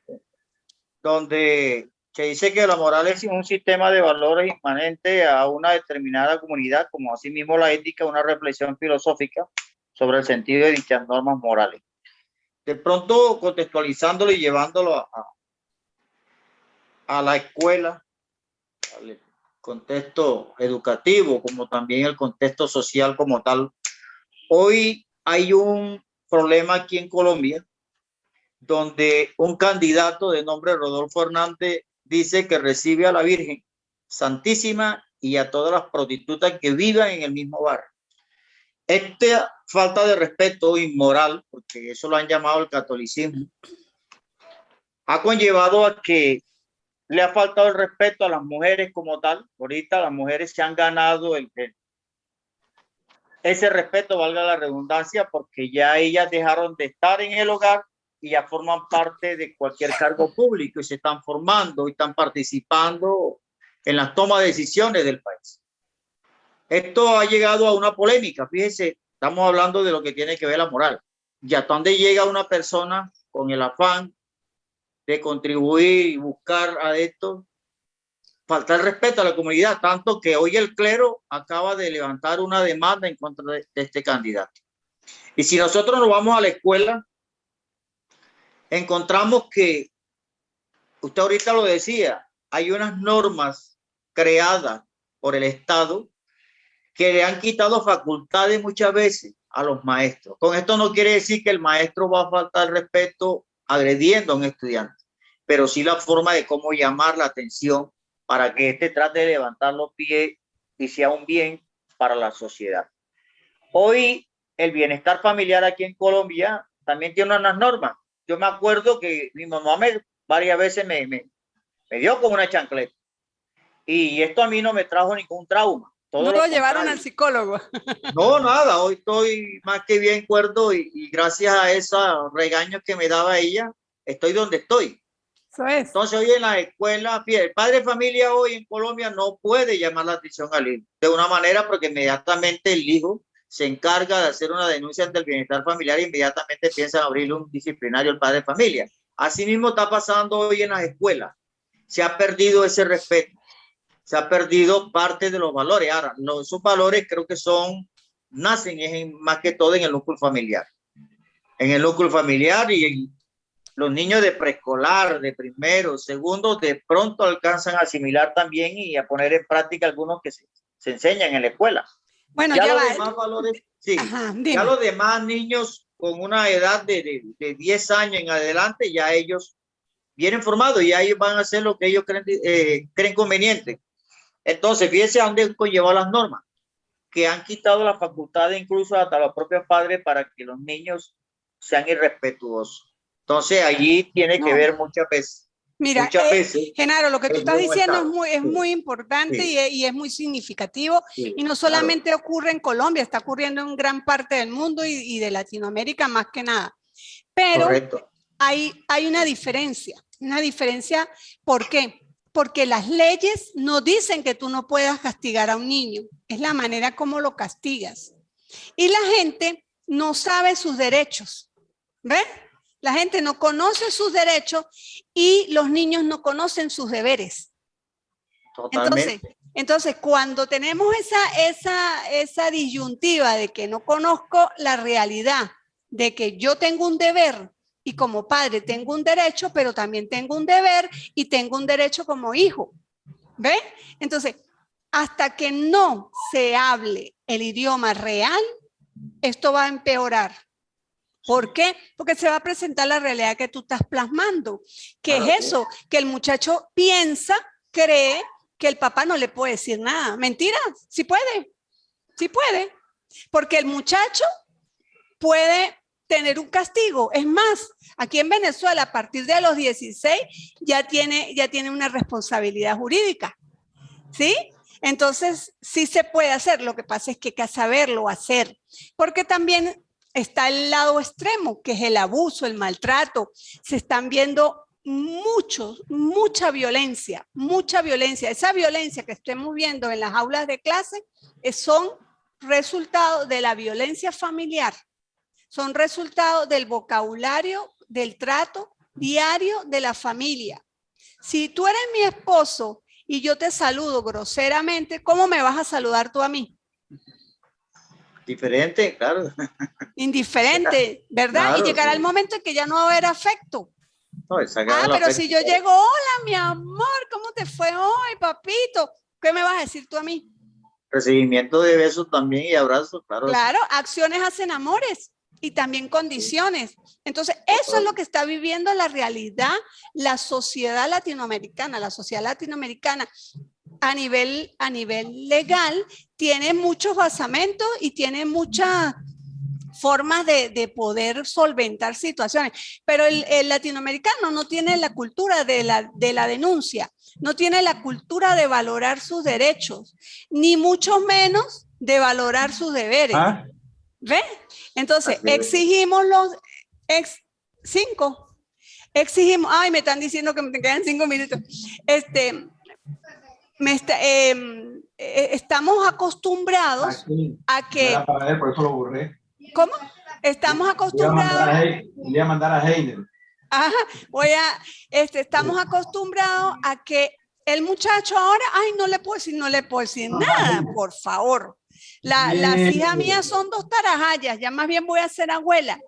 Donde se dice que la moral es un sistema de valores inmanente a una determinada comunidad, como asimismo la ética, una reflexión filosófica sobre el sentido de dichas normas morales. De pronto contextualizándolo y llevándolo a la escuela, al contexto educativo, como también el contexto social como tal. Hoy hay un problema aquí en Colombia, donde un candidato de nombre Rodolfo Hernández dice que recibe a la Virgen Santísima y a todas las prostitutas que vivan en el mismo barrio. Esta falta de respeto inmoral, porque eso lo han llamado el catolicismo, ha conllevado a que le ha faltado el respeto a las mujeres como tal. Ahorita las mujeres se han ganado ese respeto, valga la redundancia, porque ya ellas dejaron de estar en el hogar y ya forman parte de cualquier cargo público y se están formando y están participando en las tomas de decisiones del país. Esto ha llegado a una polémica. Fíjense, estamos hablando de lo que tiene que ver la moral. Y hasta dónde llega una persona con el afán de contribuir y buscar a esto, falta el respeto a la comunidad, tanto que hoy el clero acaba de levantar una demanda en contra de este candidato. Y si nosotros nos vamos a la escuela, encontramos que, usted ahorita lo decía, hay unas normas creadas por el Estado que le han quitado facultades muchas veces a los maestros. Con esto no quiere decir que el maestro va a faltar respeto agrediendo a un estudiante, pero sí la forma de cómo llamar la atención para que éste trate de levantar los pies y sea un bien para la sociedad. Hoy el bienestar familiar aquí en Colombia también tiene unas normas. Yo me acuerdo que mi mamá varias veces me dio como una chancleta y esto a mí no me trajo ningún trauma. No lo llevaron al psicólogo. No, nada, hoy estoy más que bien cuerdo y gracias a esos regaños que me daba ella, estoy donde estoy. Eso es. Entonces hoy en la escuela, el padre de familia hoy en Colombia no puede llamar la atención al hijo de una manera porque inmediatamente el hijo se encarga de hacer una denuncia ante el bienestar familiar e inmediatamente piensa en abrirle un disciplinario al padre de familia. Así mismo está pasando hoy en las escuelas. Se ha perdido ese respeto. Se ha perdido parte de los valores. Ahora, esos valores creo que nacen más que todo en el núcleo familiar. En el núcleo familiar y en los niños de preescolar, de primero, segundo, de pronto alcanzan a asimilar también y a poner en práctica algunos que se enseñan en la escuela. Bueno, ya los demás valores, sí. Ajá, ya los demás niños con una edad de 10 años en adelante, ya ellos vienen formados y ya ellos van a hacer lo que ellos creen conveniente. Entonces, fíjense a dónde conlleva las normas, que han quitado la facultad incluso hasta los propios padres para que los niños sean irrespetuosos. Entonces, allí tiene que ver muchas veces Mira, muchas veces. Genaro, lo que tú es estás muy buen diciendo estado. es muy importante Sí. y es muy significativo. Sí, Y no claro. solamente ocurre en Colombia, está ocurriendo en gran parte del mundo y de Latinoamérica más que nada. Pero Correcto. hay una diferencia. Una diferencia, ¿por qué? Porque las leyes no dicen que tú no puedas castigar a un niño. Es la manera como lo castigas. Y la gente no sabe sus derechos. ¿Ves? La gente no conoce sus derechos y los niños no conocen sus deberes. Totalmente. Entonces, cuando tenemos esa disyuntiva de que no conozco la realidad, de que yo tengo un deber y como padre tengo un derecho, pero también tengo un deber y tengo un derecho como hijo. ¿Ves? Entonces, hasta que no se hable el idioma real, esto va a empeorar. ¿Por qué? Porque se va a presentar la realidad que tú estás plasmando. ¿Qué es eso? Que el muchacho piensa, cree que el papá no le puede decir nada. Mentira, sí puede. Sí puede. Porque el muchacho puede tener un castigo. Es más, aquí en Venezuela, a partir de los 16, ya tiene una responsabilidad jurídica. ¿Sí? Entonces, sí se puede hacer. Lo que pasa es que hay que saberlo hacer. Porque también está el lado extremo, que es el abuso, el maltrato. Se están viendo mucha violencia, mucha violencia. Esa violencia que estemos viendo en las aulas de clase son resultado de la violencia familiar, son resultado del vocabulario, del trato diario de la familia. Si tú eres mi esposo y yo te saludo groseramente, ¿cómo me vas a saludar tú a mí? Diferente, claro. Indiferente, ¿verdad? Claro, y llegará sí. el momento en que ya no va a haber afecto. No, Pero si yo llego, hola, mi amor, ¿cómo te fue hoy, papito? ¿Qué me vas a decir tú a mí? Recibimiento de besos también y abrazos, claro. Claro, acciones hacen amores y también condiciones. Entonces, eso es lo que está viviendo la realidad, la sociedad latinoamericana. La sociedad latinoamericana a nivel legal tiene muchos basamentos y tiene muchas formas de poder solventar situaciones, pero el latinoamericano no tiene la cultura de la denuncia, no tiene la cultura de valorar sus derechos, ni mucho menos de valorar sus deberes. ¿Ves? Entonces, exigimos exigimos, ay, me están diciendo que me quedan 5 minutos. Estamos acostumbrados a que... Por eso lo borré. ¿Cómo? Estamos acostumbrados... Voy a mandar a Heiner. Ajá, estamos acostumbrados a que el muchacho ahora, ay, no le puedo decir nada, por favor. Las hijas mías son 2 tarajallas, ya más bien voy a ser abuela.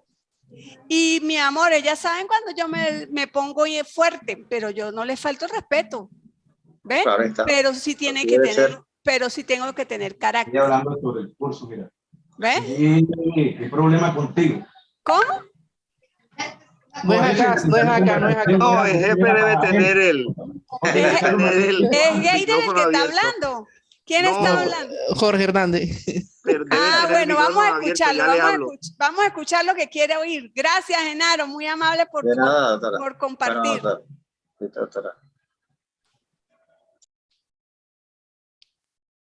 Y mi amor, ellas saben cuando yo me pongo fuerte, pero yo no les falto el respeto. ¿Ves? Claro está. Pero sí tiene que tener, pero sí tengo que tener carácter. Estoy hablando sobre el curso, mira. ¿Ves? ¿Qué problema contigo? ¿Cómo? No es acá. No, el jefe debe tener el... Es Heider el que está hablando. ¿Quién está hablando? Jorge Hernández. Bueno, vamos a escucharlo. Vamos a escuchar lo que quiere oír. Gracias, Genaro. Muy amable por compartir.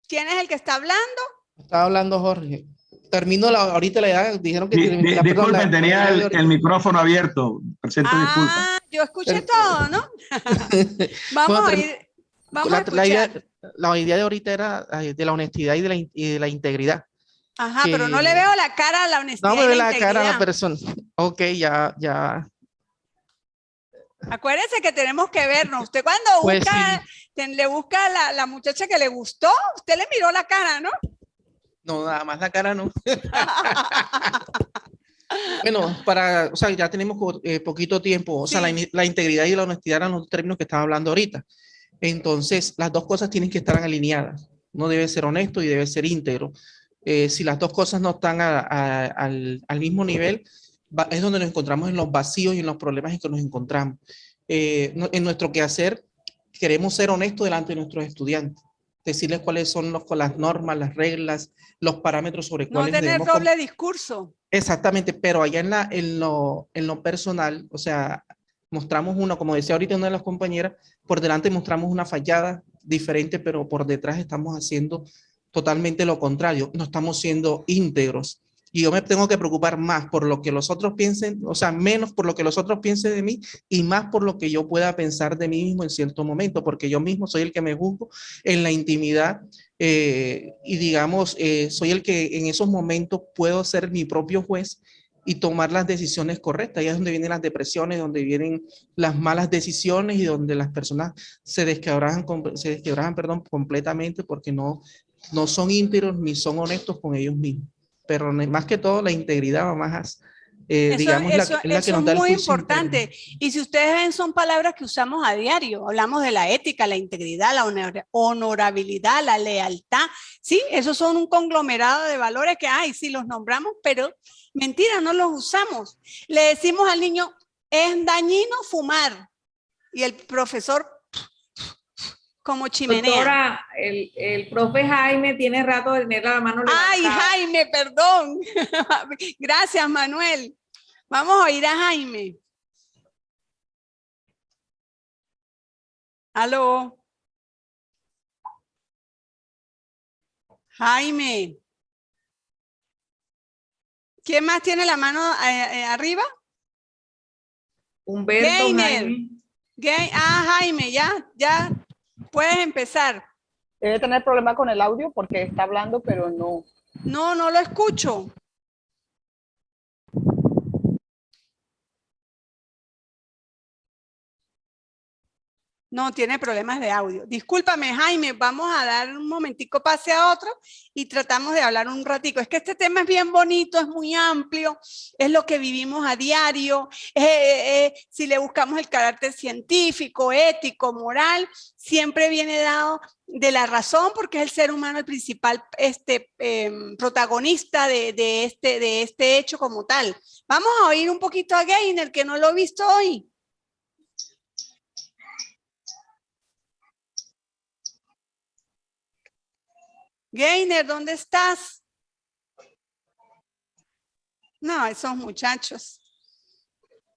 ¿Quién es el que está hablando? Estaba hablando Jorge. Termino ahorita la edad, dijeron que... Disculpen, tenía el micrófono abierto. Presento disculpas. Yo escuché todo, ¿no? Vamos a ir... La idea de ahorita era de la honestidad y de la integridad. Ajá, pero no le veo la cara a la honestidad. No me ve la integridad. cara a la persona. Ok, ya. Acuérdense que tenemos que vernos. Usted cuando Pues busca, le busca a la muchacha que le gustó, usted le miró la cara, ¿no? No, nada más la cara no. Bueno, o sea, ya tenemos poquito tiempo. O sea, la integridad y la honestidad eran los términos que estaba hablando ahorita. Entonces, las dos cosas tienen que estar alineadas. Uno debe ser honesto y debe ser íntegro. Si las dos cosas no están al mismo nivel, es donde nos encontramos en los vacíos y en los problemas en que nos encontramos. En nuestro quehacer, queremos ser honestos delante de nuestros estudiantes, decirles cuáles son las normas, las reglas, los parámetros sobre cuáles no tener doble discurso. Exactamente, pero allá en lo personal, o sea, mostramos una, como decía ahorita una de las compañeras, por delante mostramos una fachada diferente, pero por detrás estamos haciendo totalmente lo contrario, no estamos siendo íntegros. Y yo me tengo que preocupar más por lo que los otros piensen, o sea, menos por lo que los otros piensen de mí y más por lo que yo pueda pensar de mí mismo en cierto momento, porque yo mismo soy el que me juzgo en la intimidad y digamos, soy el que en esos momentos puedo ser mi propio juez y tomar las decisiones correctas. Ahí es donde vienen las depresiones, donde vienen las malas decisiones y donde las personas se desquebrajan completamente porque no son íntegros ni son honestos con ellos mismos. Pero más que todo la integridad, más, digamos, es la que nos da el muy juicio importante. interno. Y si ustedes ven, son palabras que usamos a diario. Hablamos de la ética, la integridad, la honorabilidad, la lealtad. Sí, esos son un conglomerado de valores que, sí los nombramos, pero mentira, no los usamos. Le decimos al niño, es dañino fumar. Y el profesor, como chimenea. Doctora, el profe Jaime tiene rato de tener la mano levantada. Ay, Jaime, perdón. Gracias, Manuel. Vamos a oír a Jaime. Aló. Jaime. ¿Quién más tiene la mano arriba? Humberto, Gainer. Jaime. Jaime, ya puedes empezar. Debe tener problema con el audio porque está hablando, pero no. No lo escucho. No, tiene problemas de audio. Discúlpame, Jaime, vamos a dar un momentico pase a otro y tratamos de hablar un ratico. Es que este tema es bien bonito, es muy amplio, es lo que vivimos a diario. Si le buscamos el carácter científico, ético, moral, siempre viene dado de la razón porque es el ser humano el principal protagonista de este hecho como tal. Vamos a oír un poquito a Gainer, que no lo he visto hoy. Gainer, ¿dónde estás? No, esos muchachos.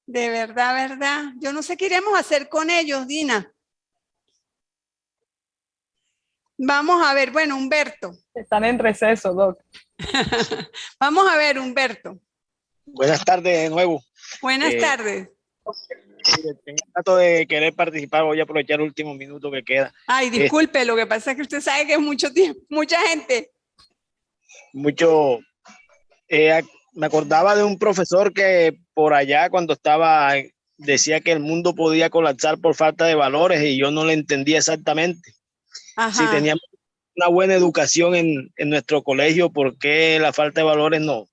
De verdad. Yo no sé qué iremos a hacer con ellos, Dina. Vamos a ver, bueno, Humberto. Están en receso, Doc. Vamos a ver, Humberto. Buenas tardes de nuevo. Buenas tardes. Trato de querer participar, voy a aprovechar el último minuto que queda. Ay, disculpe, lo que pasa es que usted sabe que es mucho tiempo, mucha gente. Me acordaba de un profesor que por allá cuando estaba, decía que el mundo podía colapsar por falta de valores y yo no le entendía exactamente. Ajá. Si teníamos una buena educación en nuestro colegio, ¿por qué la falta de valores nos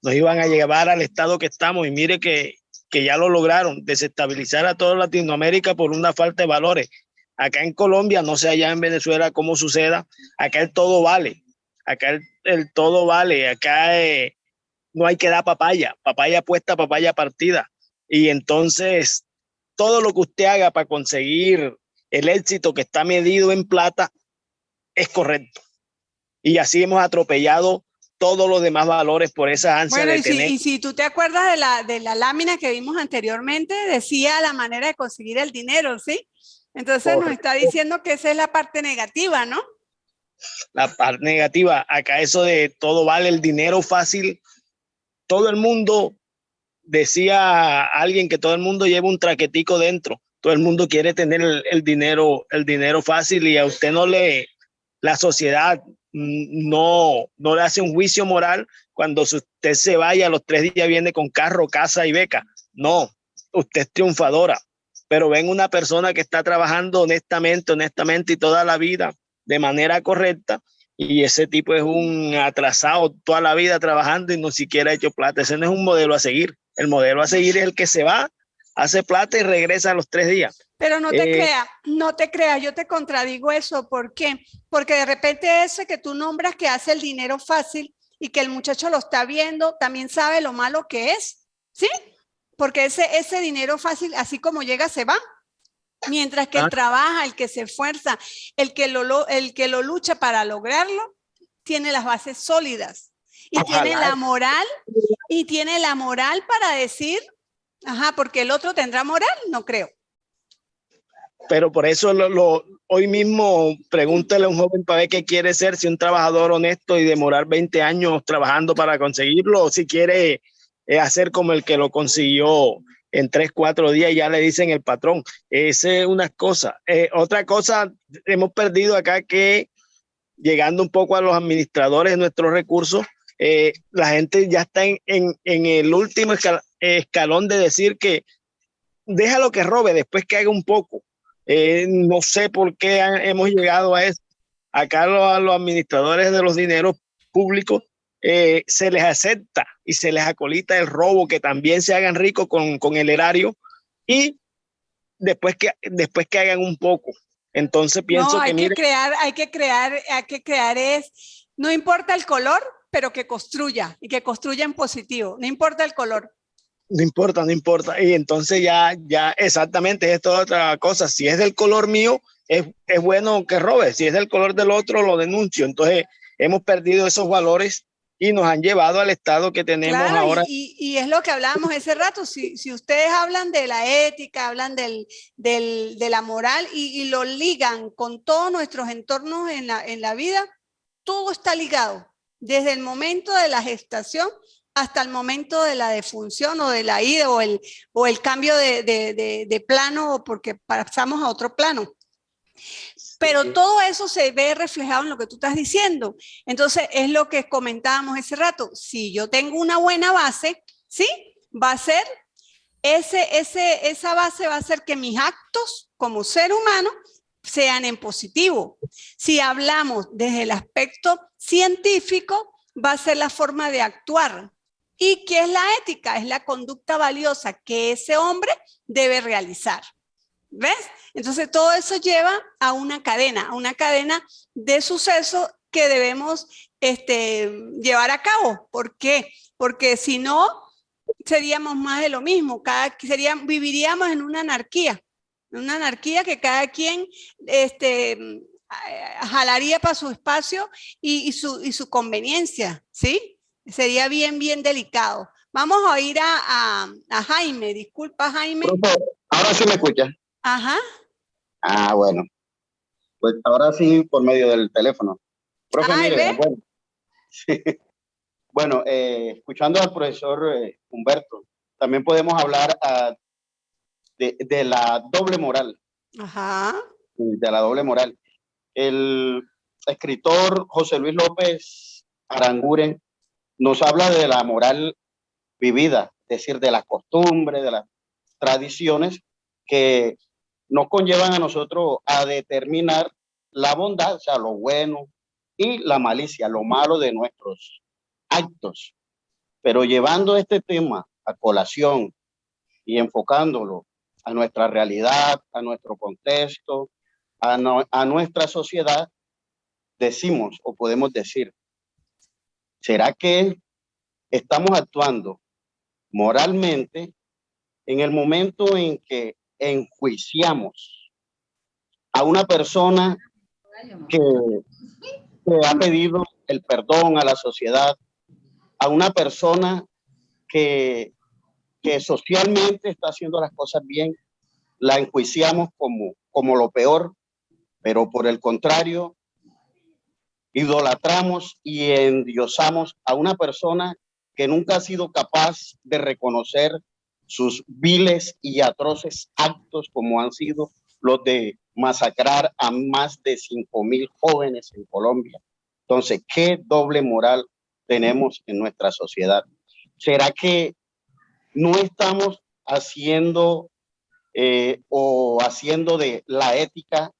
iban a llevar al estado que estamos? Y mire que ya lo lograron, desestabilizar a toda Latinoamérica por una falta de valores. Acá en Colombia, no sé allá en Venezuela cómo suceda, acá el todo vale, acá el todo vale, acá no hay que dar papaya puesta, papaya partida. Y entonces, todo lo que usted haga para conseguir el éxito que está medido en plata es correcto. Y así hemos atropellado todos los demás valores por esa ansia de tener. Y si tú te acuerdas de la lámina que vimos anteriormente, decía la manera de conseguir el dinero, ¿sí? Entonces nos está diciendo que esa es la parte negativa, ¿no? La parte negativa, acá eso de todo vale, el dinero fácil, todo el mundo, decía alguien que todo el mundo lleva un traquetico dentro, todo el mundo quiere tener el dinero fácil y a usted la sociedad no le hace un juicio moral cuando usted se vaya a los 3 días viene con carro, casa y beca. No, usted es triunfadora, pero ven una persona que está trabajando honestamente y toda la vida de manera correcta y ese tipo es un atrasado toda la vida trabajando y no siquiera ha hecho plata. Ese no es un modelo a seguir. El modelo a seguir es el que se va, hace plata y regresa a los 3 días. Pero no te creas, yo te contradigo eso. ¿Por qué? Porque de repente ese que tú nombras que hace el dinero fácil y que el muchacho lo está viendo, también sabe lo malo que es, ¿sí? Porque ese dinero fácil, así como llega, se va. Mientras que el trabaja, el que se esfuerza, el que lo lucha para lograrlo, tiene las bases sólidas y tiene la moral para decir, Ajá, porque el otro tendrá moral, no creo. Pero por eso hoy mismo pregúntale a un joven para ver qué quiere ser, si un trabajador honesto y demorar 20 años trabajando para conseguirlo, o si quiere hacer como el que lo consiguió en 3, 4 días y ya le dicen el patrón. Esa es una cosa. Otra cosa, hemos perdido acá que llegando un poco a los administradores de nuestros recursos, la gente ya está en el último escalón de decir que déjalo que robe después que haga un poco. No sé por qué hemos llegado a eso. Acá a los administradores de los dineros públicos se les acepta y se les acolita el robo, que también se hagan ricos con el erario y después que hagan un poco. Entonces pienso hay que crear no importa el color, pero que construya y que construya en positivo, no importa el color. No importa, no importa. Y entonces ya exactamente, esto es otra cosa. Si es del color mío, es bueno que robe. Si es del color del otro, lo denuncio. Entonces hemos perdido esos valores y nos han llevado al estado que tenemos ahora. Y es lo que hablábamos ese rato. Si ustedes hablan de la ética, hablan de la moral y lo ligan con todos nuestros entornos en la vida, todo está ligado. Desde el momento de la gestación hasta el momento de la defunción o de la ida o el cambio de plano, porque pasamos a otro plano. Pero todo eso se ve reflejado en lo que tú estás diciendo. Entonces, es lo que comentábamos ese rato. Si yo tengo una buena base, ¿sí? Va a ser, esa base va a hacer que mis actos como ser humano sean en positivo. Si hablamos desde el aspecto científico, va a ser la forma de actuar. ¿Y qué es la ética? Es la conducta valiosa que ese hombre debe realizar. ¿Ves? Entonces todo eso lleva a una cadena de sucesos que debemos llevar a cabo. ¿Por qué? Porque si no, seríamos más de lo mismo. Viviríamos en una anarquía que cada quien jalaría para su espacio y su conveniencia, ¿sí? Sería bien delicado. Vamos a oír a Jaime. Disculpa, Jaime. Ahora sí me escucha. Ajá. Ah, bueno. Pues ahora sí por medio del teléfono. Profe, mire, bueno, sí. Bueno, escuchando al profesor Humberto, también podemos hablar de la doble moral. Ajá. De la doble moral. El escritor José Luis López Aranguren nos habla de la moral vivida, es decir, de las costumbres, de las tradiciones que nos conllevan a nosotros a determinar la bondad, o sea, lo bueno, y la malicia, lo malo de nuestros actos. Pero llevando este tema a colación y enfocándolo a nuestra realidad, a nuestro contexto, a nuestra sociedad, decimos o podemos decir, ¿será que estamos actuando moralmente en el momento en que enjuiciamos a una persona que ha pedido el perdón a la sociedad, a una persona que socialmente está haciendo las cosas bien, la enjuiciamos como lo peor, pero por el contrario, idolatramos y endiosamos a una persona que nunca ha sido capaz de reconocer sus viles y atroces actos como han sido los de masacrar a más de 5,000 jóvenes en Colombia. Entonces, ¿qué doble moral tenemos en nuestra sociedad? ¿Será que no estamos haciendo haciendo de la ética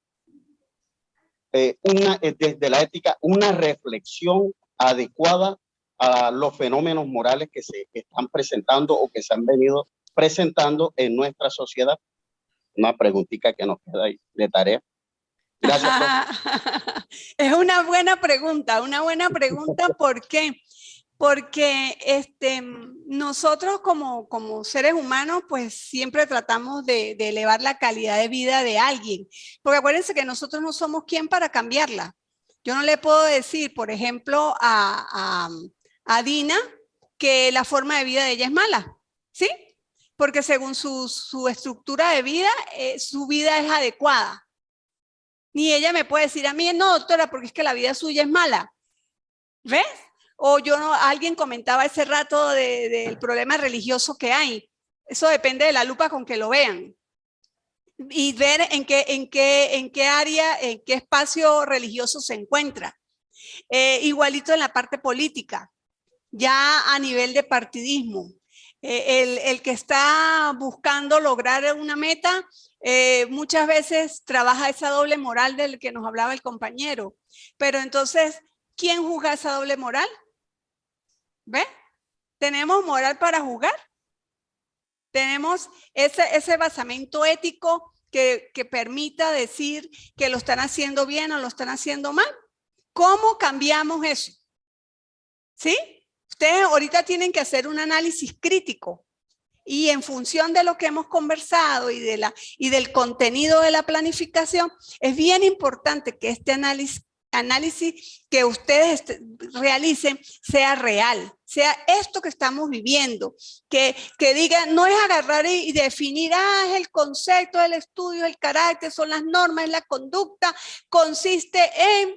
desde la ética una reflexión adecuada a los fenómenos morales que se están presentando o que se han venido presentando en nuestra sociedad? Una preguntita que nos queda ahí de tarea. Gracias, profe. Es una buena pregunta, ¿por qué? Porque nosotros como seres humanos pues siempre tratamos de elevar la calidad de vida de alguien, porque acuérdense que nosotros no somos quien para cambiarla. Yo no le puedo decir, por ejemplo, a Dina que la forma de vida de ella es mala, ¿sí? porque según su estructura de vida, su vida es adecuada. Ni ella me puede decir a mí, no, doctora, porque es que la vida suya es mala. ¿Ves? O yo no, alguien comentaba ese rato del problema religioso que hay. Eso depende de la lupa con que lo vean. Y ver en qué área, en qué espacio religioso se encuentra. Igualito en la parte política, ya a nivel de partidismo. El que está buscando lograr una meta, muchas veces trabaja esa doble moral del que nos hablaba el compañero. Pero entonces, ¿quién juzga esa doble moral? ¿Ve? ¿Tenemos moral para juzgar? ¿Tenemos ese basamento ético que permita decir que lo están haciendo bien o lo están haciendo mal? ¿Cómo cambiamos eso? ¿Sí? Ustedes ahorita tienen que hacer un análisis crítico y en función de lo que hemos conversado y del contenido de la planificación, es bien importante que este análisis que ustedes realicen sea real, sea esto que estamos viviendo, que digan, no es agarrar y definir, es el concepto, el estudio, el carácter, son las normas, es la conducta, consiste en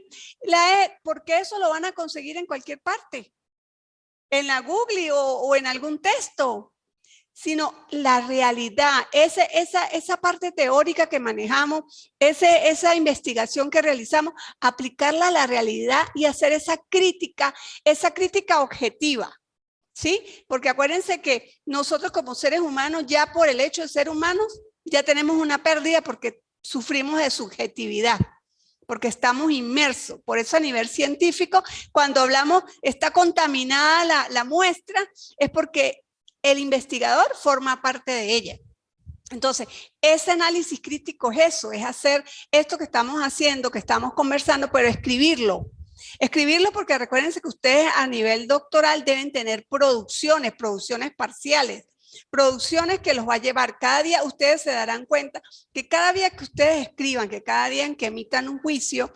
porque eso lo van a conseguir en cualquier parte, en la Google o en algún texto, sino la realidad, esa parte teórica que manejamos, esa investigación que realizamos, aplicarla a la realidad y hacer esa crítica objetiva, ¿sí? Porque acuérdense que nosotros como seres humanos, ya por el hecho de ser humanos, ya tenemos una pérdida porque sufrimos de subjetividad, porque estamos inmersos. Por eso a nivel científico, cuando hablamos, está contaminada la muestra, es porque el investigador forma parte de ella. Entonces, ese análisis crítico es eso, es hacer esto que estamos haciendo, que estamos conversando, pero escribirlo. Escribirlo porque recuérdense que ustedes a nivel doctoral deben tener producciones parciales, producciones que los va a llevar cada día. Ustedes se darán cuenta que cada día que ustedes escriban, que cada día en que emitan un juicio,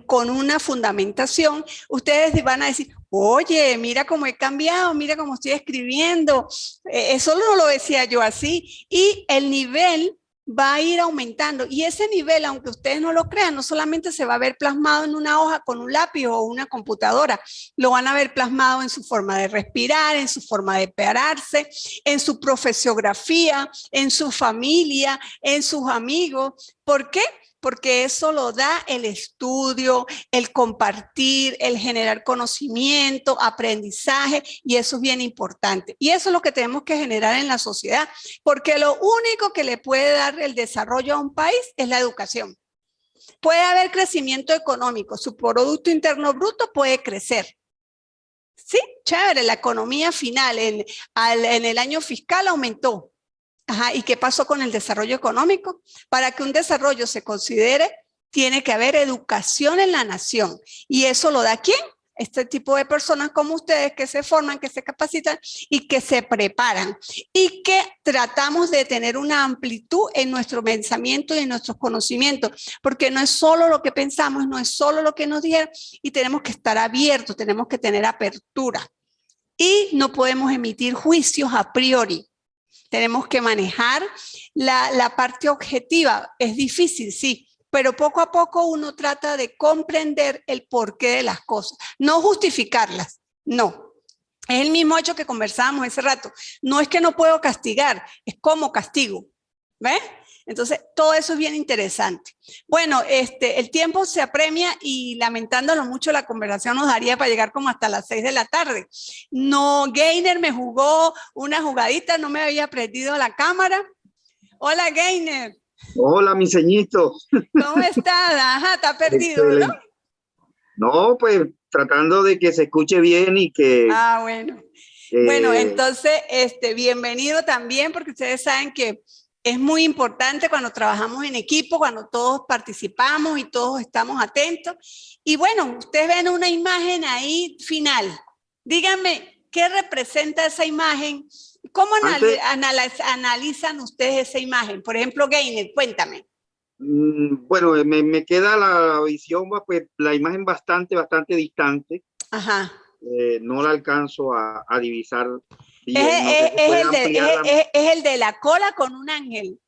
con una fundamentación, ustedes van a decir, oye, mira cómo he cambiado, mira cómo estoy escribiendo, eso no lo decía yo así, y el nivel va a ir aumentando, y ese nivel, aunque ustedes no lo crean, no solamente se va a ver plasmado en una hoja con un lápiz o una computadora, lo van a ver plasmado en su forma de respirar, en su forma de pararse, en su profesiografía, en su familia, en sus amigos. ¿Por qué? Porque eso lo da el estudio, el compartir, el generar conocimiento, aprendizaje, y eso es bien importante. Y eso es lo que tenemos que generar en la sociedad, porque lo único que le puede dar el desarrollo a un país es la educación. Puede haber crecimiento económico, su Producto Interno Bruto puede crecer. Sí, chévere, la economía final en el año fiscal aumentó. Ajá, ¿y qué pasó con el desarrollo económico? Para que un desarrollo se considere, tiene que haber educación en la nación. ¿Y eso lo da quién? Este tipo de personas como ustedes que se forman, que se capacitan y que se preparan. Y que tratamos de tener una amplitud en nuestro pensamiento y en nuestros conocimientos. Porque no es solo lo que pensamos, no es solo lo que nos dijeron. Y tenemos que estar abiertos, tenemos que tener apertura. Y no podemos emitir juicios a priori. Tenemos que manejar la parte objetiva. Es difícil, sí, pero poco a poco uno trata de comprender el porqué de las cosas. No justificarlas, no. Es el mismo hecho que conversábamos ese rato. No es que no puedo castigar, es cómo castigo. ¿Ves? Entonces, todo eso es bien interesante. Bueno, el tiempo se apremia y lamentándolo mucho, la conversación nos daría para llegar como hasta las 6 de la tarde. No, Gainer me jugó una jugadita, no me había prendido la cámara. Hola, Gainer. Hola, mi ceñito. ¿Cómo estás? Ajá, está perdido, ¿no? No, pues tratando de que se escuche bien y que... Ah, bueno. Bueno, entonces, bienvenido también, porque ustedes saben que es muy importante cuando trabajamos en equipo, cuando todos participamos y todos estamos atentos. Y bueno, ustedes ven una imagen ahí final. Díganme, ¿qué representa esa imagen? ¿Cómo analizan ustedes esa imagen? Por ejemplo, Gainer, cuéntame. Bueno, me queda la visión, pues la imagen bastante distante. Ajá. No la alcanzo a divisar Bien, no sé si puede ampliar la- es el de la cola con un ángel.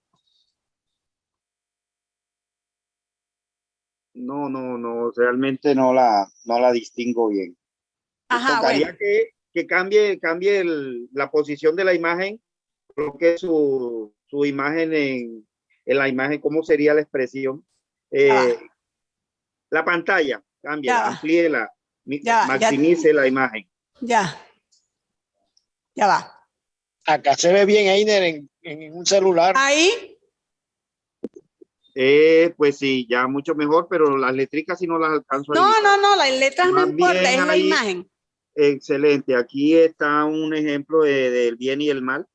No, realmente no la distingo bien. Ajá, Tocaría bueno. que cambie la posición de la imagen, coloque su imagen en la imagen, ¿cómo sería la expresión? Ya va, La pantalla, ya cámbiela, va, amplíela, ya va, maximice la imagen. ya va. Acá se ve bien, Einer, en un celular. Ahí, Pues sí, ya mucho mejor, pero las letricas sí no las alcanzo a divisar. no, las letras no Más importa, bien es la ahí, imagen. excelente. Aquí está un ejemplo del bien y el mal.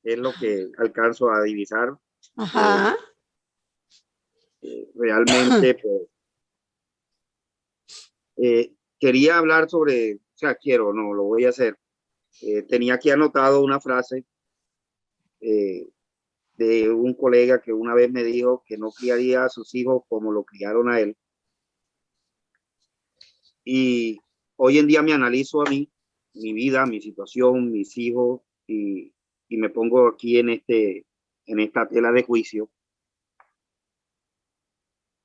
Es lo que alcanzo a divisar. Ajá. Realmente, pues, quería hablar sobre, o sea, no, lo voy a hacer. Tenía aquí anotado una frase eh, de un colega que una vez me dijo que no criaría a sus hijos como lo criaron a él. Y hoy en día me analizo a mí, mi vida, mi situación, mis hijos, y me pongo aquí en esta tela de juicio.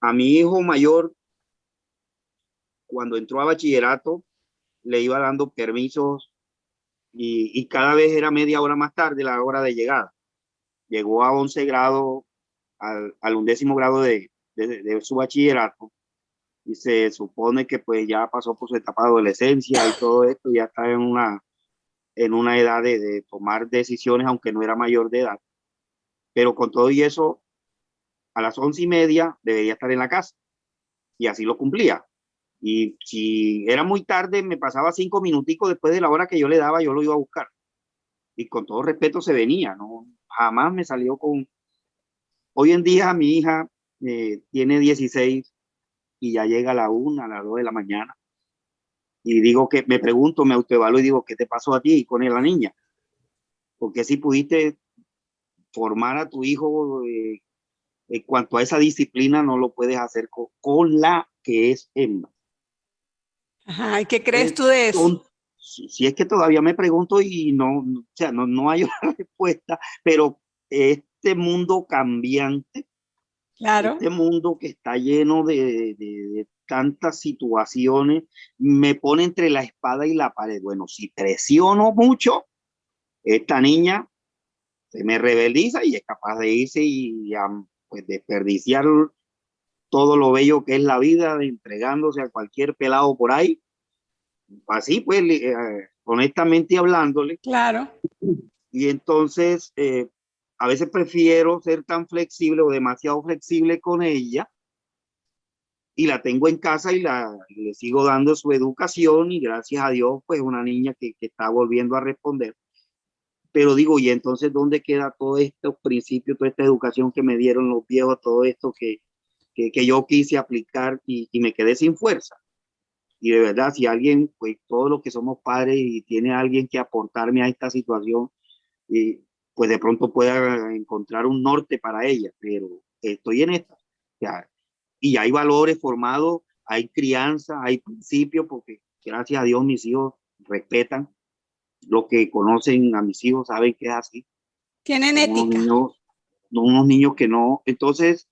A mi hijo mayor, cuando entró a bachillerato, le iba dando permisos y cada vez era media hora más tarde la hora de llegada. Llegó a 11 grados, al 11º grado de su bachillerato, y se supone que pues ya pasó por su etapa de adolescencia y todo esto, ya está en una edad de tomar decisiones, aunque no era mayor de edad. Pero con todo y eso, a las 11:30 debería estar en la casa, y así lo cumplía. Y si era muy tarde, me pasaba 5 minuticos después de la hora que yo le daba, yo lo iba a buscar. Y con todo respeto se venía, ¿no? Jamás me salió con... Hoy en día mi hija tiene 16 y ya llega a la 1, a las 2 de la mañana. Y digo que me pregunto, me autoevalúo y digo, ¿qué te pasó a ti con la niña? Porque si pudiste formar a tu hijo en cuanto a esa disciplina, no lo puedes hacer con la que es hembra. Ajá, ¿y qué crees tú de eso? Si es que todavía me pregunto y o sea, no hay una respuesta, pero este mundo cambiante, Claro. este mundo que está lleno de tantas situaciones, me pone entre la espada y la pared. Bueno, si presiono mucho, esta niña se me rebeliza y es capaz de irse y pues desperdiciar todo lo bello que es la vida, entregándose a cualquier pelado por ahí. Así pues, honestamente hablándole. Claro. Y entonces, a veces prefiero ser tan flexible o demasiado flexible con ella, y la tengo en casa y le sigo dando su educación, y gracias a Dios, pues una niña que está volviendo a responder. Pero digo, y entonces, ¿dónde queda todo estos principios, toda esta educación que me dieron los viejos, todo esto que yo quise aplicar y me quedé sin fuerza? Y de verdad, si alguien, pues todos los que somos padres y tiene alguien que aportarme a esta situación, pues de pronto pueda encontrar un norte para ella, pero estoy en esta. O sea, y hay valores formados, hay crianza, hay principios, porque gracias a Dios mis hijos respetan. Los que conocen a mis hijos saben que es así. Tienen ética. Unos niños que no. Entonces,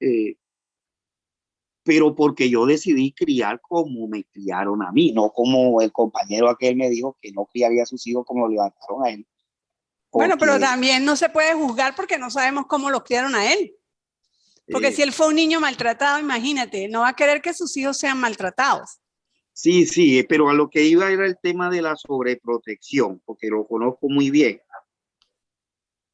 pero porque yo decidí criar como me criaron a mí, no como el compañero aquel me dijo que no criaría a sus hijos como lo levantaron a él. Bueno, pero Porque, también no se puede juzgar porque no sabemos cómo lo criaron a él. Porque si él fue un niño maltratado, imagínate, no va a querer que sus hijos sean maltratados. sí, pero a lo que iba era el tema de la sobreprotección, porque lo conozco muy bien.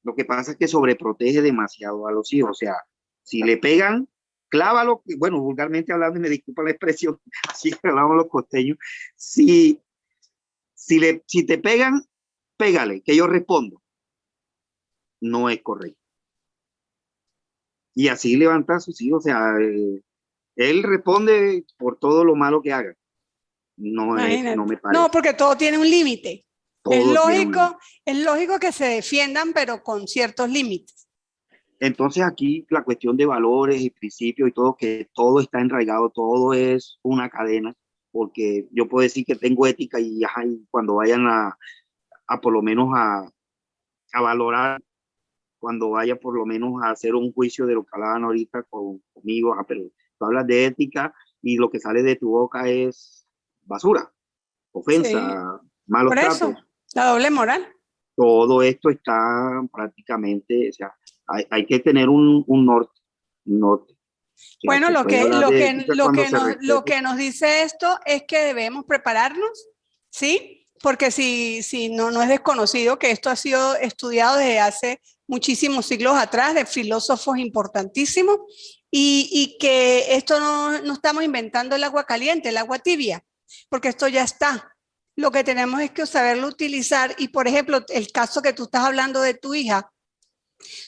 Lo que pasa es que sobreprotege demasiado a los hijos. O sea, si le pegan, clávalo. Bueno, vulgarmente hablando, y me disculpa la expresión, así que hablamos los costeños. Si te pegan, pégale, que yo respondo. No es correcto. Y así levanta a sus hijos. O sea, él responde por todo lo malo que haga. No me parece. No, porque todo tiene un límite. Todo Es lógico que se defiendan, pero con ciertos límites. Entonces aquí la cuestión de valores y principios y todo, que todo está enraigado, todo es una cadena, porque yo puedo decir que tengo ética y cuando vayan a por lo menos a valorar cuando vaya por lo menos a hacer un juicio de lo que hablaban ahorita conmigo. Pero tú hablas de ética y lo que sale de tu boca es basura, ofensa, malos por eso, tratos. la doble moral. Todo esto está prácticamente, o sea, hay que tener un norte. Bueno, lo que nos dice esto es que debemos prepararnos, ¿sí? Porque si no es desconocido que esto ha sido estudiado desde hace muchísimos siglos atrás, de filósofos importantísimos, y que esto no estamos inventando el agua caliente, el agua tibia, porque esto ya está. Lo que tenemos es que saberlo utilizar. Y, por ejemplo, el caso que tú estás hablando de tu hija,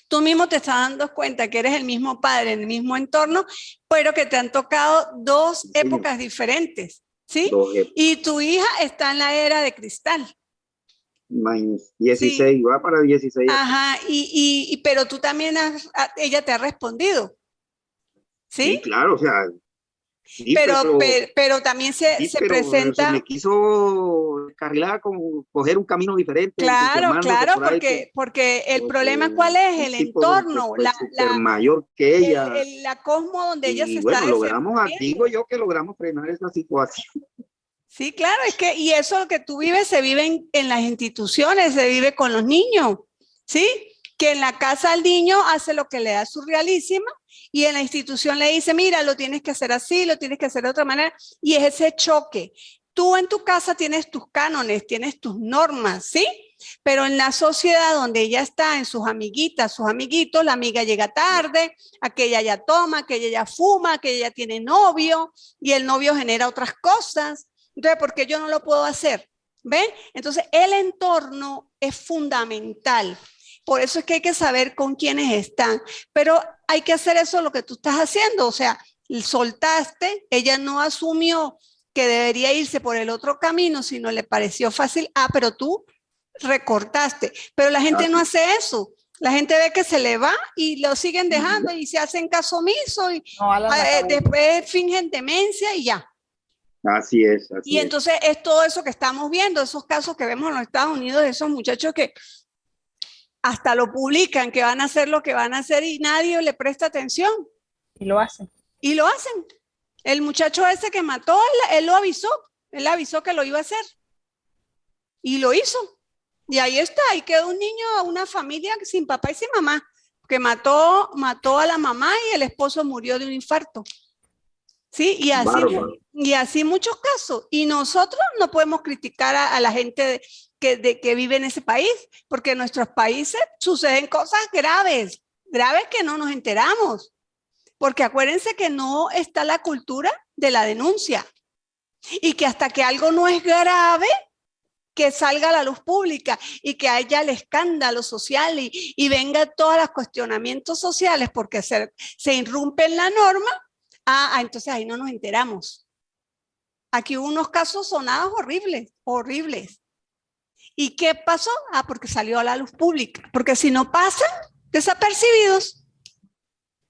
tú mismo te estás dando cuenta que eres el mismo padre, en el mismo entorno, pero que te han tocado dos épocas diferentes, ¿sí? Y tu hija está en la era de cristal. 16, sí. Va para 16. Ajá, pero tú también, ella te ha respondido, ¿sí? Sí, claro, o sea. Sí, pero también se presenta. Se me quiso descarrilar, como coger un camino diferente. Claro, porque el problema, ¿cuál es? El entorno, mayor que ella. La cosmo donde ella se está desenvolviendo. Digo yo que logramos frenar esa situación. Sí, claro, y eso que tú vives se vive en las instituciones, se vive con los niños, ¿sí? Que en la casa el niño hace lo que le da su realísima y en la institución le dice, mira, lo tienes que hacer así, lo tienes que hacer de otra manera, y es ese choque. Tú en tu casa tienes tus cánones, tienes tus normas, ¿sí? Pero en la sociedad donde ella está, en sus amiguitas, sus amiguitos, la amiga llega tarde, aquella ya toma, aquella ya fuma, aquella ya tiene novio, y el novio genera otras cosas. Entonces, ¿por qué yo no lo puedo hacer? ¿Ven? Entonces, el entorno es fundamental. Por eso es que hay que saber con quiénes están. Pero hay que hacer eso lo que tú estás haciendo. O sea, soltaste, ella no asumió que debería irse por el otro camino, sino le pareció fácil. Pero tú recortaste. Pero la gente no hace eso. La gente ve que se le va y lo siguen dejando y se hacen caso omiso y después fingen demencia y ya. Así es. Y entonces es todo eso que estamos viendo, esos casos que vemos en los Estados Unidos, de esos muchachos que hasta lo publican, que van a hacer lo que van a hacer y nadie le presta atención. Y lo hacen. Y lo hacen. El muchacho ese que mató, él lo avisó. Él avisó que lo iba a hacer. Y lo hizo. Y ahí está, ahí quedó un niño, una familia sin papá y sin mamá, que mató a la mamá y el esposo murió de un infarto. Sí, y así muchos casos. Y nosotros no podemos criticar a la gente que vive en ese país, porque en nuestros países suceden cosas graves que no nos enteramos. Porque acuérdense que no está la cultura de la denuncia. Y que hasta que algo no es grave, que salga a la luz pública y que haya el escándalo social y venga todos los cuestionamientos sociales porque se irrumpe en la norma. Entonces ahí no nos enteramos. Aquí hubo unos casos sonados horribles. ¿Y qué pasó? Porque salió a la luz pública. Porque si no pasan desapercibidos.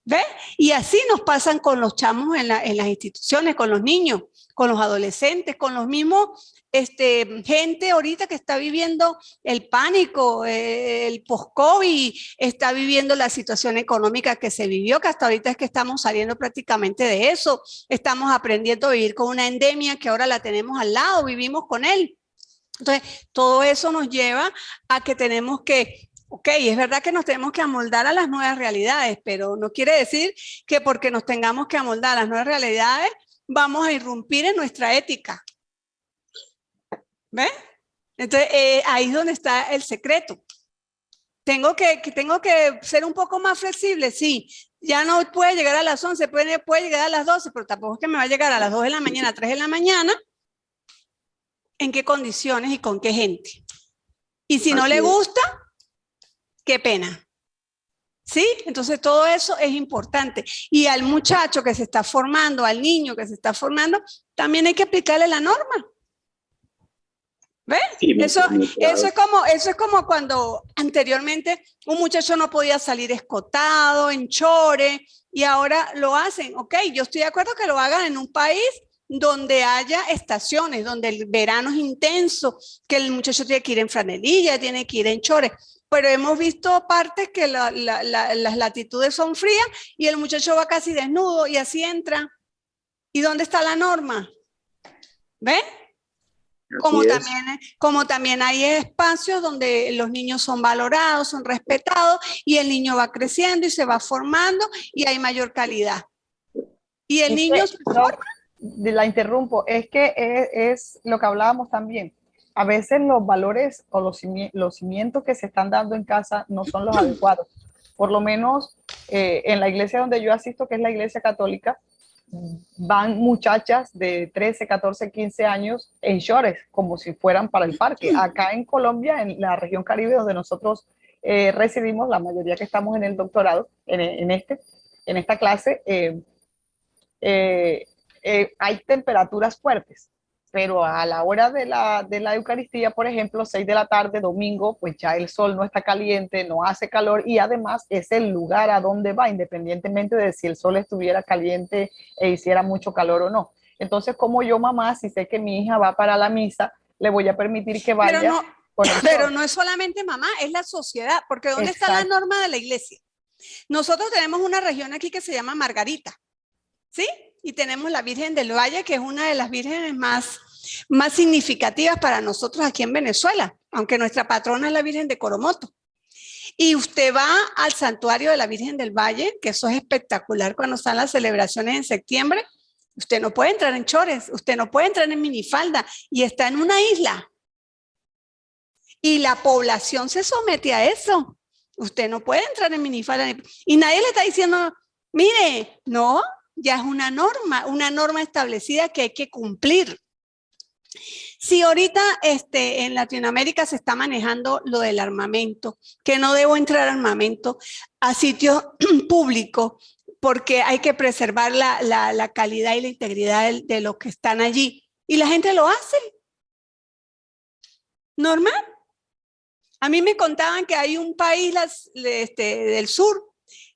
¿Ve? Y así nos pasan con los chamos en las instituciones, con los niños, con los adolescentes, con los mismos, gente ahorita que está viviendo el pánico, el post-COVID, está viviendo la situación económica que se vivió, que hasta ahorita es que estamos saliendo prácticamente de eso, estamos aprendiendo a vivir con una endemia que ahora la tenemos al lado, vivimos con él. Entonces, todo eso nos lleva a que tenemos que, es verdad que nos tenemos que amoldar a las nuevas realidades, pero no quiere decir que porque nos tengamos que amoldar a las nuevas realidades, vamos a irrumpir en nuestra ética. ¿Ves? Entonces, ahí es donde está el secreto. Tengo que ser un poco más flexible, sí. Ya no puede llegar a las 11, puede llegar a las 12, pero tampoco es que me va a llegar a las 2 de la mañana, 3 de la mañana. ¿En qué condiciones y con qué gente? Y si no le gusta, qué pena. ¿Sí? Entonces todo eso es importante. Y al muchacho que se está formando, al niño que se está formando, también hay que aplicarle la norma. ¿Ves? Sí, eso es como cuando anteriormente un muchacho no podía salir escotado, en chore, y ahora lo hacen. Ok, yo estoy de acuerdo que lo hagan en un país donde haya estaciones, donde el verano es intenso, que el muchacho tiene que ir en franelilla, tiene que ir en chores. Pero hemos visto partes que las latitudes son frías y el muchacho va casi desnudo y así entra. ¿Y dónde está la norma? ¿Ven? Como también hay espacios donde los niños son valorados, son respetados y el niño va creciendo y se va formando y hay mayor calidad. Y el niño se forma. La interrumpo, es que es lo que hablábamos también. A veces los valores o los cimientos que se están dando en casa no son los adecuados. Por lo menos en la iglesia donde yo asisto, que es la iglesia católica, van muchachas de 13, 14, 15 años en shorts, como si fueran para el parque. Acá en Colombia, en la región Caribe, donde nosotros residimos, la mayoría que estamos en el doctorado, en esta clase, hay temperaturas fuertes, pero a la hora de la Eucaristía, por ejemplo, 6 de la tarde, domingo, pues ya el sol no está caliente, no hace calor y además es el lugar a donde va, independientemente de si el sol estuviera caliente e hiciera mucho calor o no. Entonces, como yo, mamá, si sé que mi hija va para la misa, le voy a permitir que vaya. Pero no es solamente mamá, es la sociedad, porque ¿dónde está la norma de la iglesia? Nosotros tenemos una región aquí que se llama Margarita, ¿sí? Y tenemos la Virgen del Valle, que es una de las vírgenes más significativas para nosotros aquí en Venezuela, aunque nuestra patrona es la Virgen de Coromoto. Y usted va al santuario de la Virgen del Valle, que eso es espectacular cuando están las celebraciones en septiembre. Usted no puede entrar en chores, usted no puede entrar en minifalda y está en una isla. Y la población se somete a eso. Usted no puede entrar en minifalda y nadie le está diciendo, mire, no, ya es una norma establecida que hay que cumplir. Si ahorita en Latinoamérica se está manejando lo del armamento, que no debo entrar armamento a sitios públicos porque hay que preservar la calidad y la integridad de los que están allí. Y la gente lo hace. Normal. A mí me contaban que hay un país del sur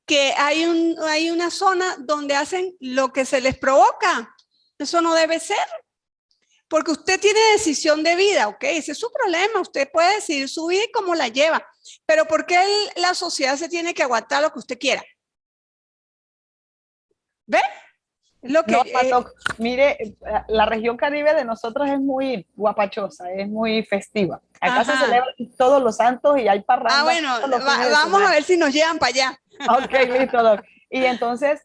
que hay una zona donde hacen lo que se les provoca. Eso no debe ser. Porque usted tiene decisión de vida, ¿ok? Ese es su problema. Usted puede decidir su vida y cómo la lleva. Pero ¿por qué la sociedad se tiene que aguantar lo que usted quiera? ¿Ve? Lo que, mire, la región Caribe de nosotros es muy guapachosa, es muy festiva. Acá se celebran todos los santos y hay parrandas. Ah, bueno, vamos a ver si nos llevan para allá. Ok, listo, Doc. Y entonces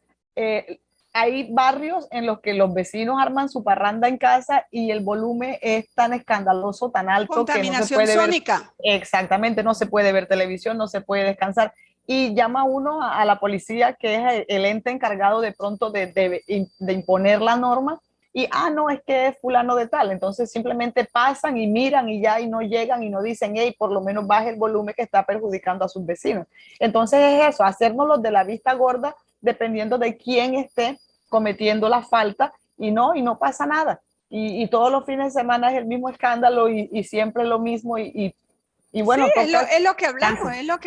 hay barrios en los que los vecinos arman su parranda en casa y el volumen es tan escandaloso, tan alto que no se puede sónica. Exactamente, no se puede ver televisión, no se puede descansar. Y llama uno a la policía, que es el ente encargado de pronto de imponer la norma, y no, es que es fulano de tal. Entonces simplemente pasan y miran y ya, y no llegan y no dicen, hey, por lo menos baje el volumen que está perjudicando a sus vecinos. Entonces es eso, hacernos los de la vista gorda dependiendo de quién esté cometiendo la falta, y no pasa nada. Y todos los fines de semana es el mismo escándalo y siempre lo mismo y bueno, sí, es lo que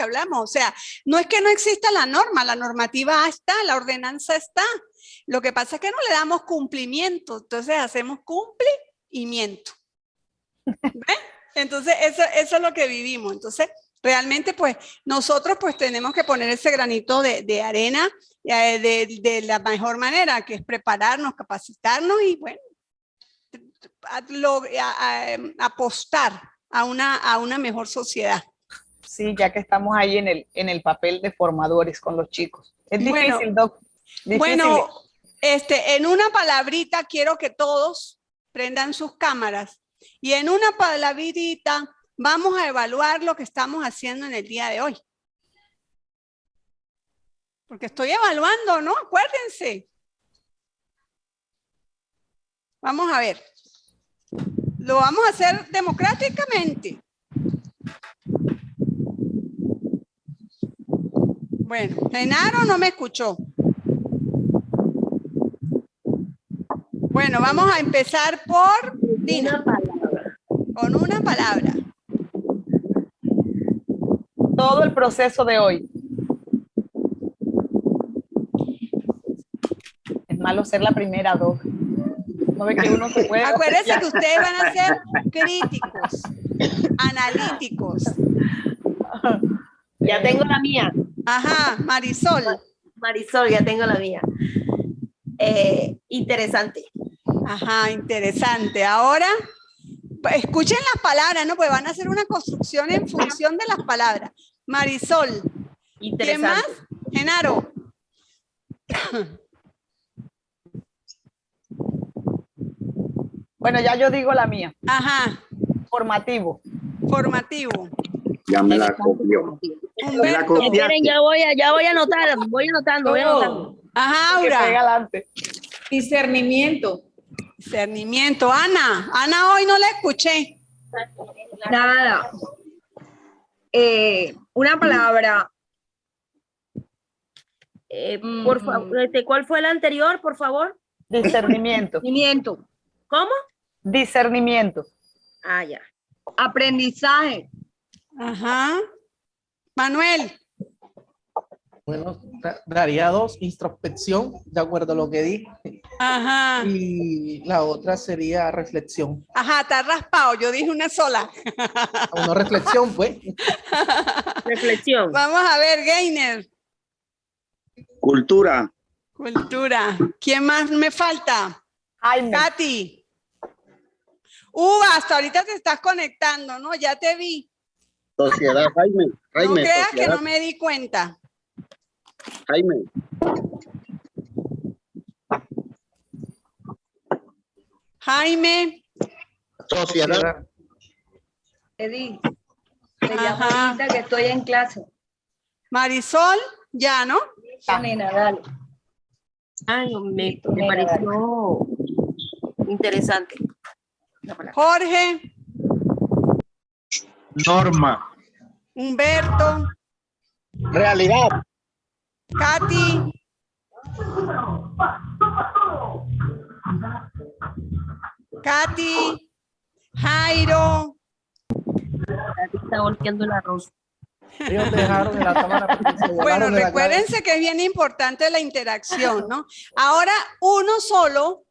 hablamos, o sea, no es que no exista la norma, la normativa está, la ordenanza está, lo que pasa es que no le damos cumplimiento, entonces hacemos cumplimiento, ¿ves? Entonces eso es lo que vivimos, entonces realmente pues nosotros pues tenemos que poner ese granito de arena de la mejor manera, que es prepararnos, capacitarnos y bueno, apostar a una mejor sociedad. Sí, ya que estamos ahí en el papel de formadores con los chicos. Es difícil, Doc. Difícil. Bueno, en una palabrita quiero que todos prendan sus cámaras y en una palabrita vamos a evaluar lo que estamos haciendo en el día de hoy. Porque estoy evaluando, ¿no? Acuérdense. Vamos a ver. Lo vamos a hacer democráticamente. Bueno, Genaro no me escuchó. Bueno, vamos a empezar por Dina. Con una palabra. Todo el proceso de hoy. Es malo ser la primera, Doc. No ve que uno se puede... Acuérdense que ustedes van a ser críticos, analíticos. Ya tengo la mía. Ajá, Marisol. Marisol, ya tengo la mía. Interesante. Ajá, interesante. Ahora, escuchen las palabras, ¿no? Pues van a hacer una construcción en función de las palabras. Marisol. ¿Quién más? Genaro. Bueno, ya yo digo la mía. Ajá. Formativo. Formativo. Ya me la copió. Me la copiaste. Esperen, ya voy a anotar, voy anotando. Ajá, Que Aura. pega adelante. Discernimiento. Discernimiento. Ana hoy no la escuché. Nada. Una palabra. Por favor, ¿cuál fue el anterior, por favor? Discernimiento. Discernimiento. ¿Cómo? Discernimiento. Ah, ya. Aprendizaje. Ajá. Manuel. Bueno, daría 2, introspección, de acuerdo a lo que dije. Ajá. Y la otra sería reflexión. Ajá, está raspado. Yo dije una sola. O no reflexión, pues. Reflexión. Vamos a ver, Gainer. Cultura. Cultura. ¿Quién más me falta? Jaime. Katy. Hasta ahorita te estás conectando, ¿no? Ya te vi. Sociedad, Jaime. No creas que sociedad. no me di cuenta. Jaime. Jaime. Sociedad. Edith. Te llamo Ajá. ahorita que estoy en clase. Marisol, ya, ¿no? Nena, dale. Ay, me pareció interesante. Jorge. Norma. Humberto. Realidad. Katy. Katy. Jairo. Está volteando el arroz. Ellos dejaron en la cámara. Bueno, recuérdense que es bien importante la interacción, ¿no? Ahora, uno solo,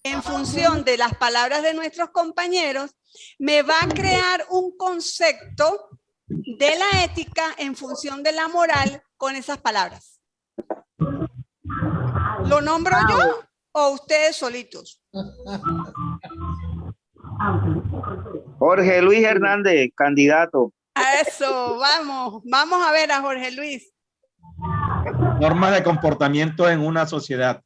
en función de las palabras de nuestros compañeros, me va a crear un concepto de la ética en función de la moral con esas palabras. ¿Lo nombro yo o ustedes solitos? Jorge Luis Hernández, candidato. A eso, vamos a ver a Jorge Luis. Normas de comportamiento en una sociedad.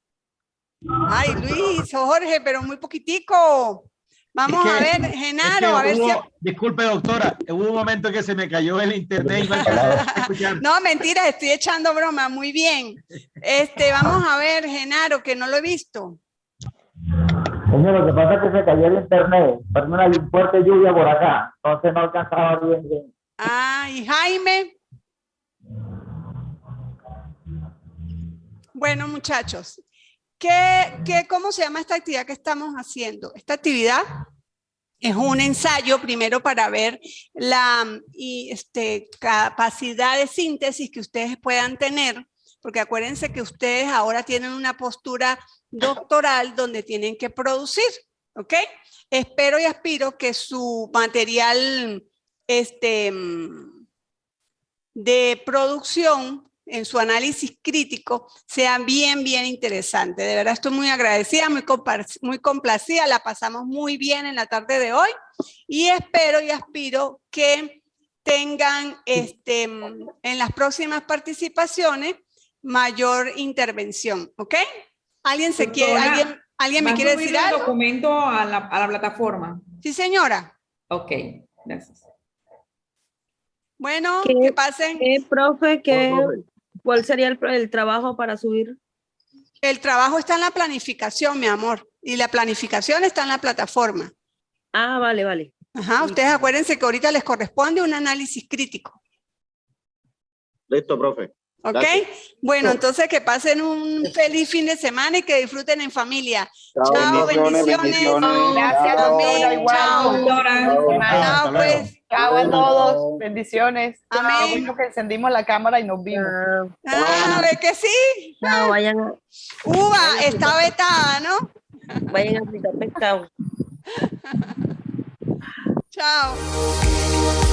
Ay, Luis, Jorge, pero muy poquitico. Vamos a ver, Genaro, a ver si... Disculpe, doctora, hubo un momento que se me cayó el internet y no alcancé a escuchar. No, mentira, estoy echando broma, muy bien. Vamos a ver, Genaro, que no lo he visto. Señor, lo que pasa es que se cayó el internet, pero una fuerte lluvia por acá, entonces no alcanzaba bien. Ah, y Jaime. Bueno, muchachos, ¿cómo se llama esta actividad que estamos haciendo? Esta actividad es un ensayo primero para ver la capacidad de síntesis que ustedes puedan tener, porque acuérdense que ustedes ahora tienen una postura doctoral donde tienen que producir, ¿ok? Espero y aspiro que su material de producción en su análisis crítico sea bien interesante. De verdad estoy muy agradecida, muy complacida, la pasamos muy bien en la tarde de hoy y espero y aspiro que tengan en las próximas participaciones mayor intervención, ¿ok? ¿Alguien me quiere decir algo? El documento a la plataforma. Sí, señora. Ok, gracias. Bueno, que pasen. Profe, ¿cuál sería el trabajo para subir? El trabajo está en la planificación, mi amor, y la planificación está en la plataforma. Ah, vale. Ajá, ustedes acuérdense que ahorita les corresponde un análisis crítico. Listo, profe. ¿Ok? Gracias. Bueno, entonces que pasen un feliz fin de semana y que disfruten en familia. Chao, bendiciones. Gracias, doctora. Igual. Chao, pues. Chao a todos. Bendiciones. Amén. Qué bueno que encendimos la cámara y nos vimos. ¿Ve que sí? Chao, vayan. Uva está vetada, ¿no? Vayan a fritar pescado. Chao.